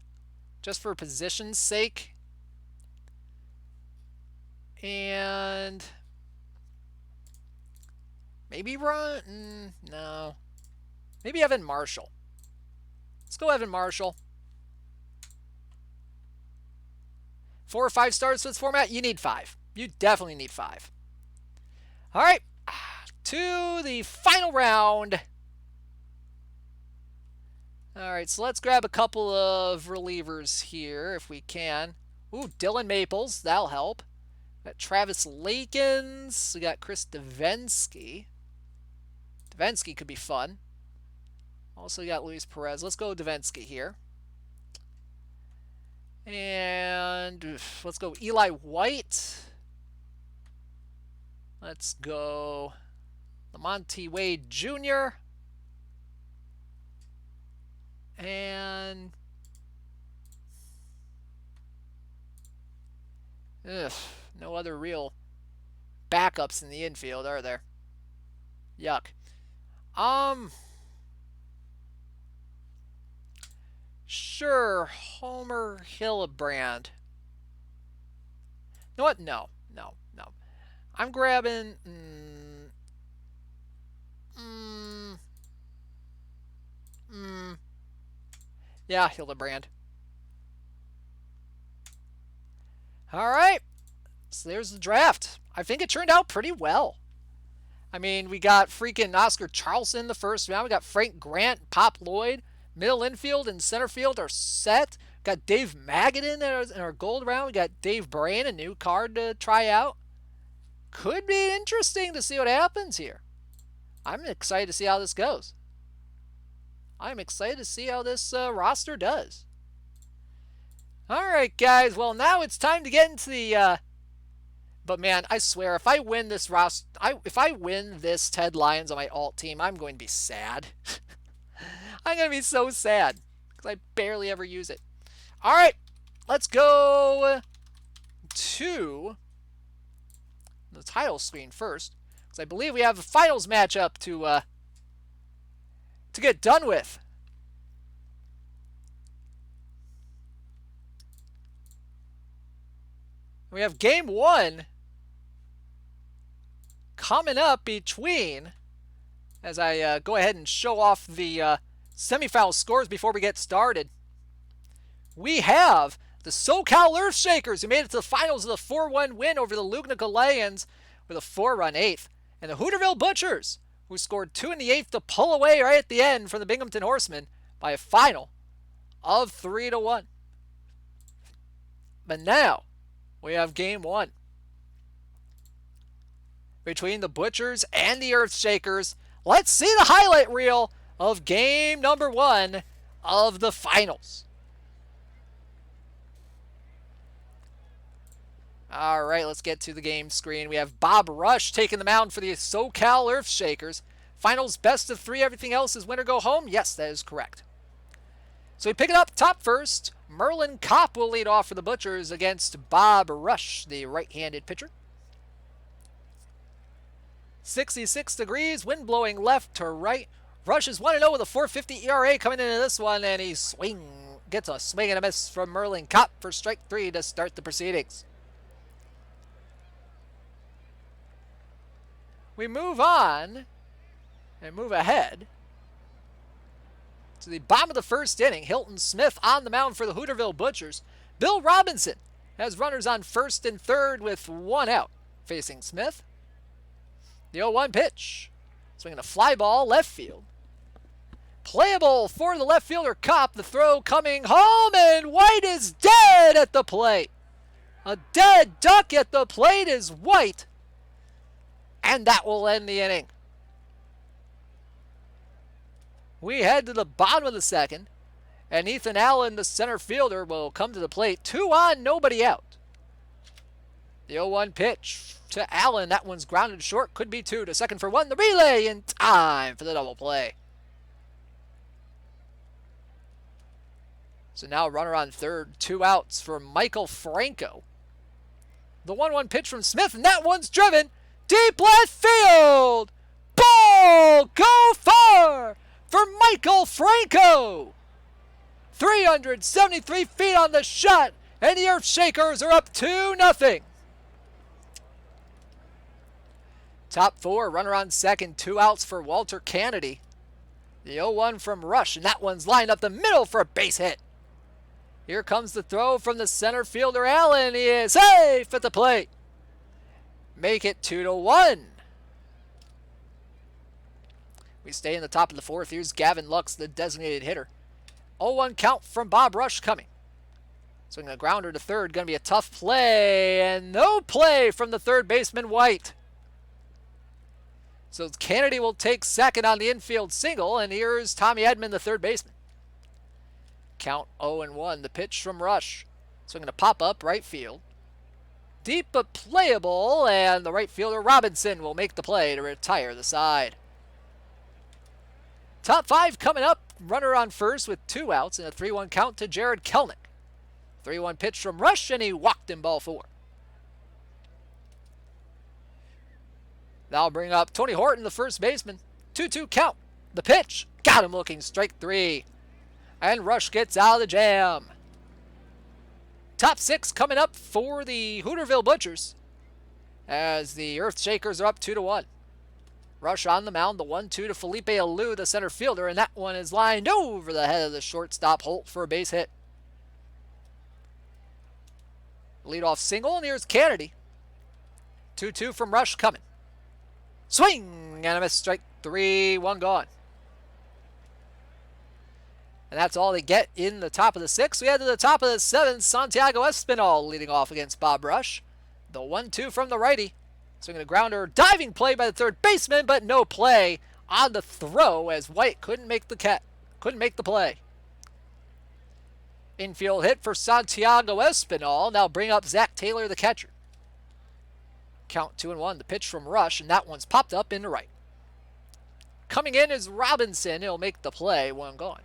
just for position's sake. And maybe run. No. Maybe Evan Marshall. Let's go Evan Marshall. 4 or 5 stars for this format? You need 5. You definitely need 5. All right. To the final round. All right, so let's grab a couple of relievers here if we can. Ooh, Dylan Maples. That'll help. We got Travis Lakins. We got Chris Davensky. Davensky could be fun. Also got Luis Perez. Let's go Davensky here. And let's go Eli White. Let's go Lamonte Wade Jr. And no other real backups in the infield, are there? Yuck. Sure, Homer Hillebrand. You know what? No. I'm grabbing. Yeah, Hildebrand. All right. So there's the draft. I think it turned out pretty well. I mean, we got freaking Oscar Charleston in the first round. We got Frank Grant, Pop Lloyd. Middle infield and center field are set. Got Dave Magadan in our gold round. We got Dave Brain, a new card to try out. Could be interesting to see what happens here. I'm excited to see how this goes. I'm excited to see how this roster does. All right, guys. Well, now it's time to get into the. But man, I swear, if I win this roster, if I win this Ted Lyons on my alt team, I'm going to be sad. I'm going to be so sad because I barely ever use it. All right, let's go to the title screen first because I believe we have a finals matchup to get done with. We have game 1 coming up between, as I go ahead and show off the semifinal scores before we get started. We have the SoCal Earthshakers, who made it to the finals of the 4-1 win over the Lugna Lions with a 4-run 8th. And the Hooterville Butchers, who scored 2 in the 8th to pull away right at the end from the Binghamton Horsemen by a final of 3-1. But now, we have game 1 between the Butchers and the Earthshakers. Let's see the highlight reel of game number 1 of the finals. All right, let's get to the game screen. We have Bob Rush taking the mound for the SoCal Earthshakers. Finals best of 3. Everything else is win or go home. Yes, that is correct. So we pick it up top first. Merlin Kopp will lead off for the Butchers against Bob Rush, the right-handed pitcher. 66 degrees, wind blowing left to right. Rush is 1-0 with a 4.50 ERA coming into this one, and he gets a swing and a miss from Merlin Kopp for strike 3 to start the proceedings. We move on and move ahead to the bottom of the first inning. Hilton Smith on the mound for the Hooterville Butchers. Bill Robinson has runners on first and third with 1 out facing Smith. The 0-1 pitch. Swinging a fly ball left field. Playable for the left fielder Kopp. The throw coming home, and White is dead at the plate. A dead duck at the plate is White. And that will end the inning. We head to the bottom of the second, and Ethan Allen, the center fielder, will come to the plate. 2 on, nobody out. The 0-1 pitch to Allen. That one's grounded short. Could be 2 to second for 1. The relay in time for the double play. So now runner on third. 2 outs for Michael Franco. The 1-1 pitch from Smith, and that one's driven deep left field. Ball go far for Michael Franco. 373 feet on the shot, and the Earthshakers are up 2-0. Top 4, runner on second, 2 outs for Walter Kennedy. The 0-1 from Rush, and that one's lined up the middle for a base hit. Here comes the throw from the center fielder Allen. He is safe at the plate. Make it 2-1. We stay in the top of the fourth. Here's Gavin Lux, the designated hitter. 0-1 count from Bob Rush coming. Swinging a grounder to third. Going to be a tough play. And no play from the third baseman, White. So Kennedy will take second on the infield single. And here's Tommy Edman, the third baseman. Count 0-1. The pitch from Rush. Swinging a pop-up right field. Deep but playable, and the right fielder Robinson will make the play to retire the side. Top 5 coming up. Runner on first with 2 outs and a 3-1 count to Jared Kelnick. 3-1 pitch from Rush, and he walked in ball 4. That'll bring up Tony Horton, the first baseman. 2-2 count. The pitch. Got him looking. Strike 3. And Rush gets out of the jam. Top 6 coming up for the Hooterville Butchers as the Earthshakers are up 2-1. Rush on the mound, the 1-2 to Felipe Alou, the center fielder, and that one is lined over the head of the shortstop Holt for a base hit. Leadoff single, and here's Kennedy. 2-2 from Rush coming. Swing and a miss, strike 3, 1 gone. And that's all they get in the top of the 6th. We head to the top of the 7th. Santiago Espinal leading off against Bob Rush. The 1-2 from the righty. Swinging a grounder. Diving play by the third baseman, but no play on the throw as White couldn't make the play. Infield hit for Santiago Espinal. Now bring up Zach Taylor, the catcher. Count 2-1. The pitch from Rush, and that one's popped up into right. Coming in is Robinson. He'll make the play. 1 gone.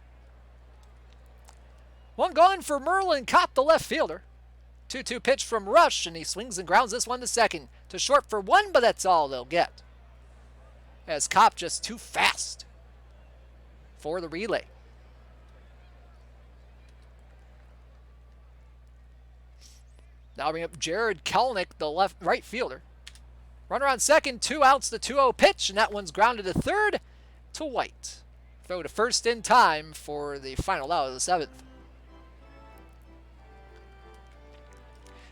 1 gone for Merlin Kopp, the left fielder. 2-2 pitch from Rush, and he swings and grounds this one to second. To short for 1, but that's all they'll get. As Kopp just too fast for the relay. Now bring up Jared Kelnick, the right fielder. Runner on second, 2 outs, the 2-0 pitch, and that one's grounded to third to White. Throw to first in time for the final out of the 7th.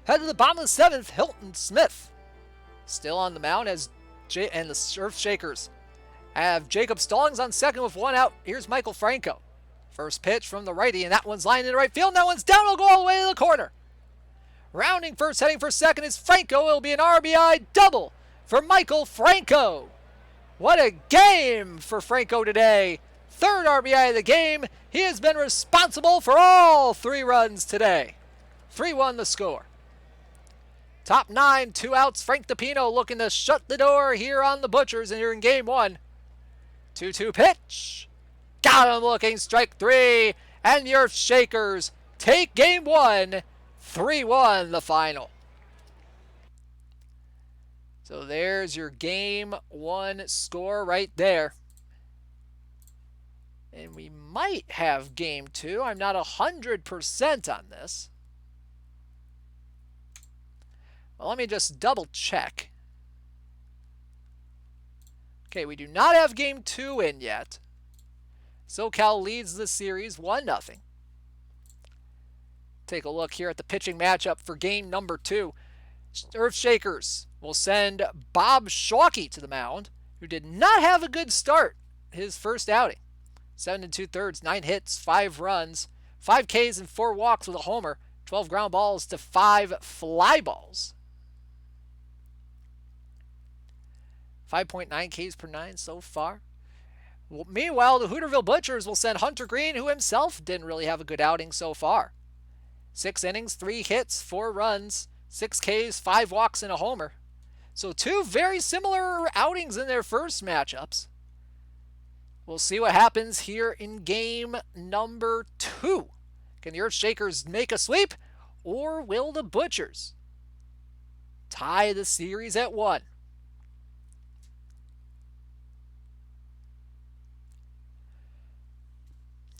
Head to the bottom of the 7th, Hilton Smith. Still on the mound and the Earthshakers have Jacob Stallings on second with 1 out. Here's Michael Franco. First pitch from the righty, and that one's lined into right field. And that one's down. It'll go all the way to the corner. Rounding first, heading for second is Franco. It'll be an RBI double for Michael Franco. What a game for Franco today. 3rd RBI of the game. He has been responsible for all 3 runs today. 3-1 the score. Top 9, 2 outs. Frank DiPino looking to shut the door here on the Butchers, and here in game 1. 2-2 pitch. Got him looking, strike 3. And the Earth Shakers take game 1, 3-1 the final. So there's your game 1 score right there. And we might have game 2. I'm not 100% on this. Well, let me just double check. Okay, we do not have game 2 in yet. SoCal leads the series 1-0. Take a look here at the pitching matchup for game number 2. Earth Shakers will send Bob Shawkey to the mound, who did not have a good start his first outing. 7 2/3, 9 hits, 5 runs, 5 Ks and 4 walks with a homer, 12 ground balls to 5 fly balls. 5.9 Ks per 9 so far. Well, meanwhile, the Hooterville Butchers will send Hunter Green, who himself didn't really have a good outing so far. 6 innings, 3 hits, 4 runs, 6 Ks, 5 walks, and a homer. So 2 very similar outings in their first matchups. We'll see what happens here in game number 2. Can the Earth Shakers make a sweep, or will the Butchers tie the series at 1?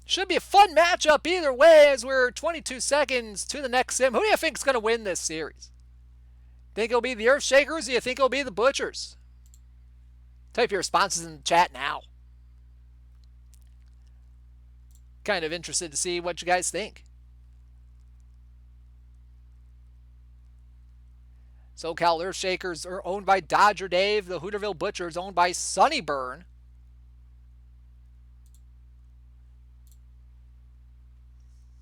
Should be a fun matchup either way, as we're 22 seconds to the next sim. Who do you think is going to win this series? Think it'll be the Earth Shakers, or do you think it'll be the Butchers? Type your responses in the chat now. Kind of interested to see what you guys think. SoCal Earth Shakers are owned by Dodger Dave. The Hooterville Butchers owned by Sonny Byrne.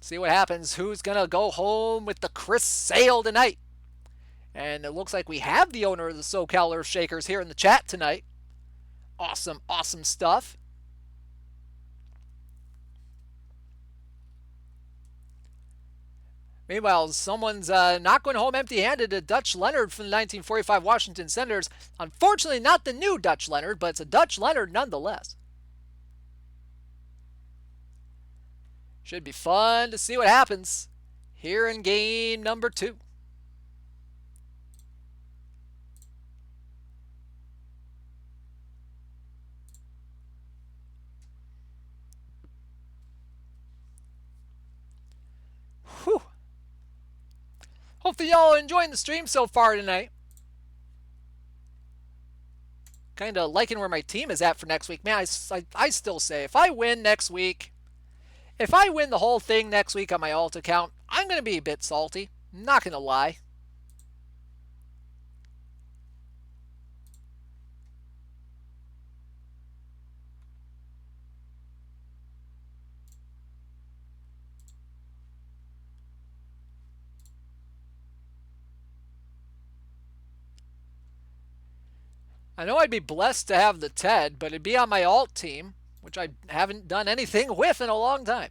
See what happens. Who's going to go home with the Chris Sale tonight? And it looks like we have the owner of the SoCal Earth Shakers here in the chat tonight. Awesome, awesome stuff. Meanwhile, someone's not going home empty-handed. A Dutch Leonard from the 1945 Washington Senators. Unfortunately, not the new Dutch Leonard, but it's a Dutch Leonard nonetheless. Should be fun to see what happens here in game number 2. Whew. Hopefully y'all are enjoying the stream so far tonight. Kind of liking where my team is at for next week. Man, I still say, if I win next week, if I win the whole thing next week on my alt account, I'm going to be a bit salty. I'm not going to lie. I know I'd be blessed to have the Ted, but it'd be on my alt team, which I haven't done anything with in a long time.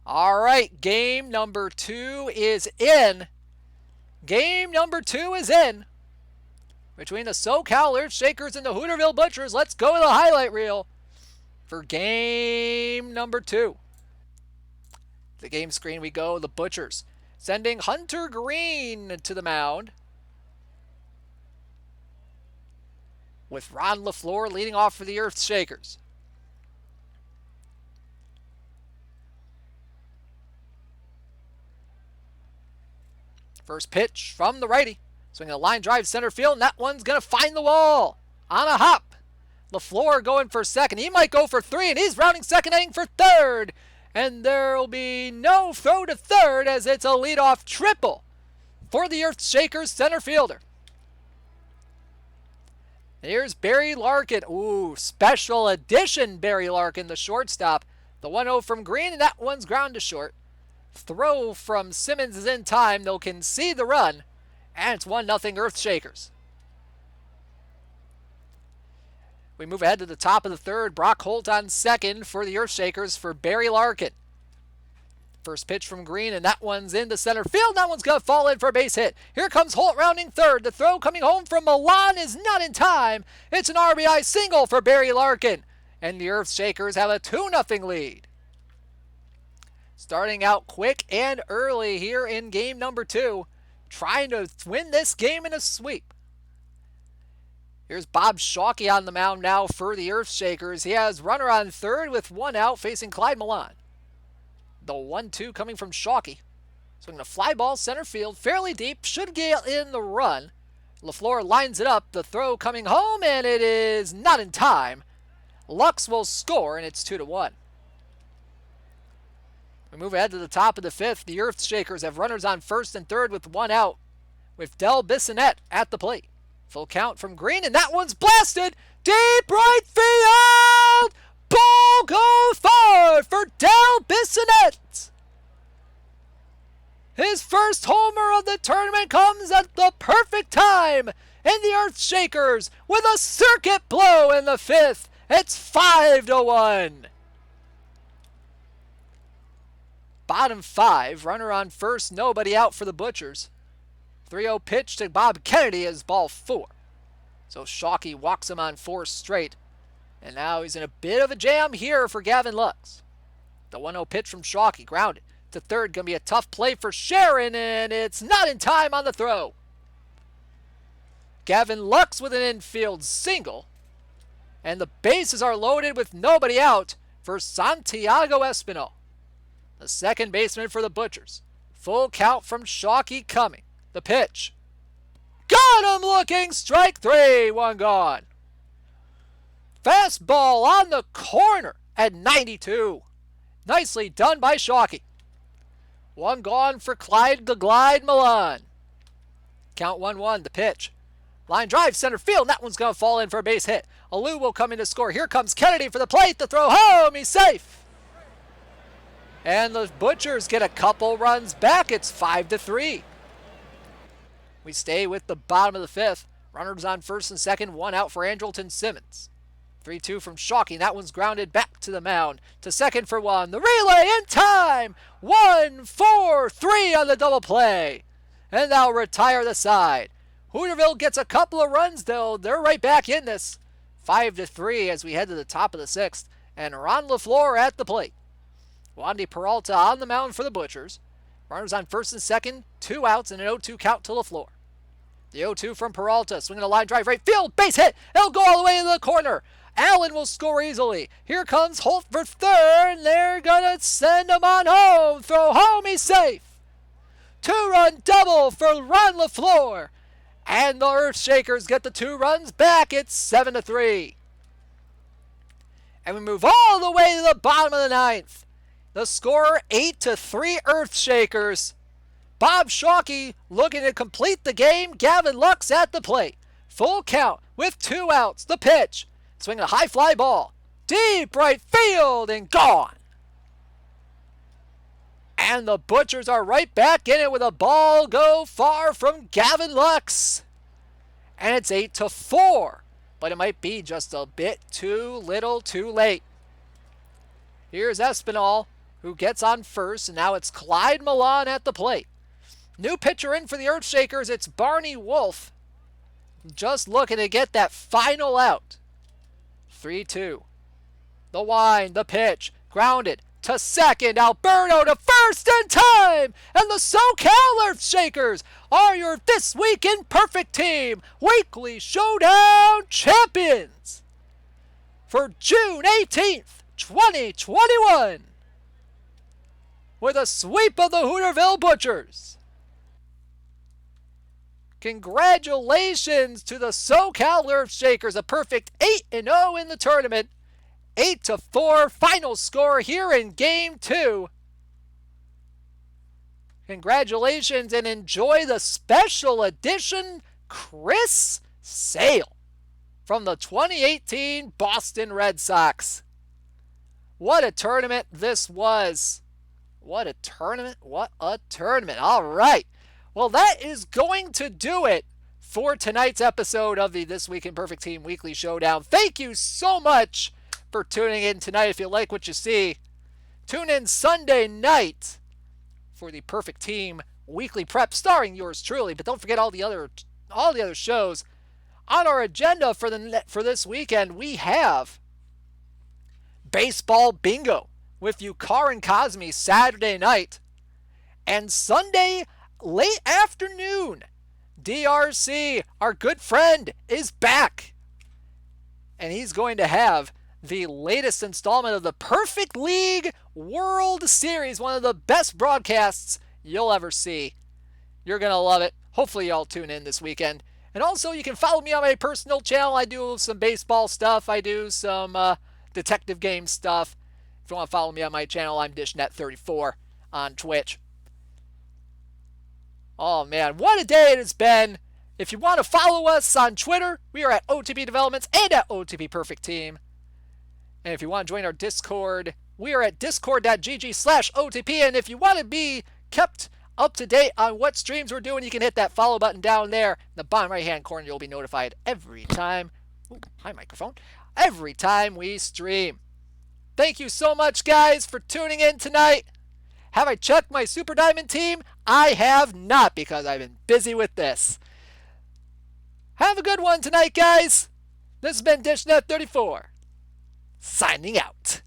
All right, game number 2 is in. Game number 2 is in. Between the SoCal Earth Shakers and the Hooterville Butchers, let's go to the highlight reel for game number 2. The game screen we go, the Butchers sending Hunter Green to the mound, with Ron LaFleur leading off for the Earth Shakers. First pitch from the righty. Swinging a line drive center field, and that one's going to find the wall on a hop. LaFleur going for second. He might go for 3, and he's rounding second, heading for third. And there will be no throw to third, as it's a leadoff triple for the Earth Shakers center fielder. Here's Barry Larkin. Ooh, special edition Barry Larkin, the shortstop. The 1-0 from Green, and that one's ground to short. Throw from Simmons is in time. They'll concede the run, and it's 1-0 Earth Shakers. We move ahead to the top of the third. Brock Holt on second for the Earth Shakers for Barry Larkin. First pitch from Green, and that one's into center field. That one's going to fall in for a base hit. Here comes Holt rounding third. The throw coming home from Milan is not in time. It's an RBI single for Barry Larkin, and the Earthshakers have a 2-0 lead. Starting out quick and early here in game number 2, trying to win this game in a sweep. Here's Bob Shockey on the mound now for the Earthshakers. He has runner on third with 1 out facing Clyde Milan. The 1-2 coming from Shockey. Swinging a fly ball center field, fairly deep, should get in the run. LaFleur lines it up, the throw coming home, and it is not in time. Lux will score, and it's 2-1. We move ahead to the top of the 5th. The Earthshakers have runners on first and third with 1 out, with Del Bissonette at the plate. Full count from Green, and that one's blasted deep right field. Ball go far for Del Bissonette. His first homer of the tournament comes at the perfect time, and the Earthshakers with a circuit blow in the 5th. It's 5-1. Bottom 5, runner on first, nobody out for the Butchers. 3-0 pitch to Bob Kennedy is ball 4. So Shockey walks him on 4 straight. And now he's in a bit of a jam here for Gavin Lux. The 1-0 pitch from Shockey, grounded to third. Going to be a tough play for Sharon, and it's not in time on the throw. Gavin Lux with an infield single. And the bases are loaded with nobody out for Santiago Espinal, the second baseman for the Butchers. Full count from Shockey coming. The pitch. Got him looking, strike 3, 1 gone. Fastball on the corner at 92. Nicely done by Shockey. 1 gone for Clyde the Glide Milan. Count 1-1, the pitch. Line drive, center field, and that one's going to fall in for a base hit. Alou will come in to score. Here comes Kennedy for the plate. The throw home, he's safe. And the Butchers get a couple runs back. It's 5-3. We stay with the bottom of the 5th. Runners on first and second, 1 out for Andrelton Simmons. 3-2 from Shockey. That one's grounded back to the mound. To second for 1. The relay in time. 1-4-3 on the double play. And they'll retire the side. Hooterville gets a couple of runs, though. They're right back in this. 5-3 as we head to the top of the 6th. And Ron LaFleur at the plate. Wandy Peralta on the mound for the Butchers. Runners on first and second, 2 outs, and an 0-2 count to LaFleur. The 0-2 from Peralta, swinging a line drive right field, base hit. It'll go all the way to the corner. Allen will score easily. Here comes Holt for third. They're going to send him on home. Throw home, he's safe. 2-run double for Ron LaFleur. And the Earthshakers get the 2 runs back. It's 7-3. And we move all the way to the bottom of the 9th. The score 8-3 Earthshakers. Bob Shockey looking to complete the game. Gavin Lux at the plate. Full count with 2 outs. The pitch. Swinging a high fly ball. Deep right field and gone. And the Butchers are right back in it with a ball go far from Gavin Lux. And it's 8-4. But it might be just a bit too little too late. Here's Espinal, who gets on first, and now it's Clyde Milan at the plate. New pitcher in for the Earthshakers, it's Barney Wolf. Just looking to get that final out. 3-2. The wind, the pitch, grounded to second. Alberto to first in time. And the SoCal Earthshakers are your This Week in Perfect Team Weekly Showdown champions for June 18th, 2021. With a sweep of the Hooterville Butchers. Congratulations to the SoCal Earthshakers, a perfect 8-0 in the tournament. 8-4 final score here in Game 2. Congratulations and enjoy the special edition Chris Sale from the 2018 Boston Red Sox. What a tournament this was. What a tournament. What a tournament. All right. Well, that is going to do it for tonight's episode of the This Week in Perfect Team Weekly Showdown. Thank you so much for tuning in tonight. If you like what you see, tune in Sunday night for the Perfect Team weekly prep starring yours truly. But don't forget all the other shows on our agenda for this weekend. We have Baseball Bingo with Yukar and Cosme Saturday night, and Sunday late afternoon, DRC, our good friend, is back, and he's going to have the latest installment of the Perfect League World Series, one of the best broadcasts you'll ever see. You're going to love it. Hopefully y'all tune in this weekend. And also, you can follow me on my personal channel. I do some baseball stuff. I do some detective game stuff. If you want to follow me on my channel, I'm Dishnet34 on Twitch. Oh man, what a day it has been. If you want to follow us on Twitter, we are at OOTP Developments and at OOTP Perfect Team. And if you want to join our Discord, we are at discord.gg/OOTP. And if you want to be kept up to date on what streams we're doing, you can hit that follow button down there in the bottom right hand corner. You'll be notified every time. Ooh, hi microphone. Every time we stream. Thank you so much, guys, for tuning in tonight. Have I checked my Super Diamond team? I have not, because I've been busy with this. Have a good one tonight, guys. This has been Dishnet34, signing out.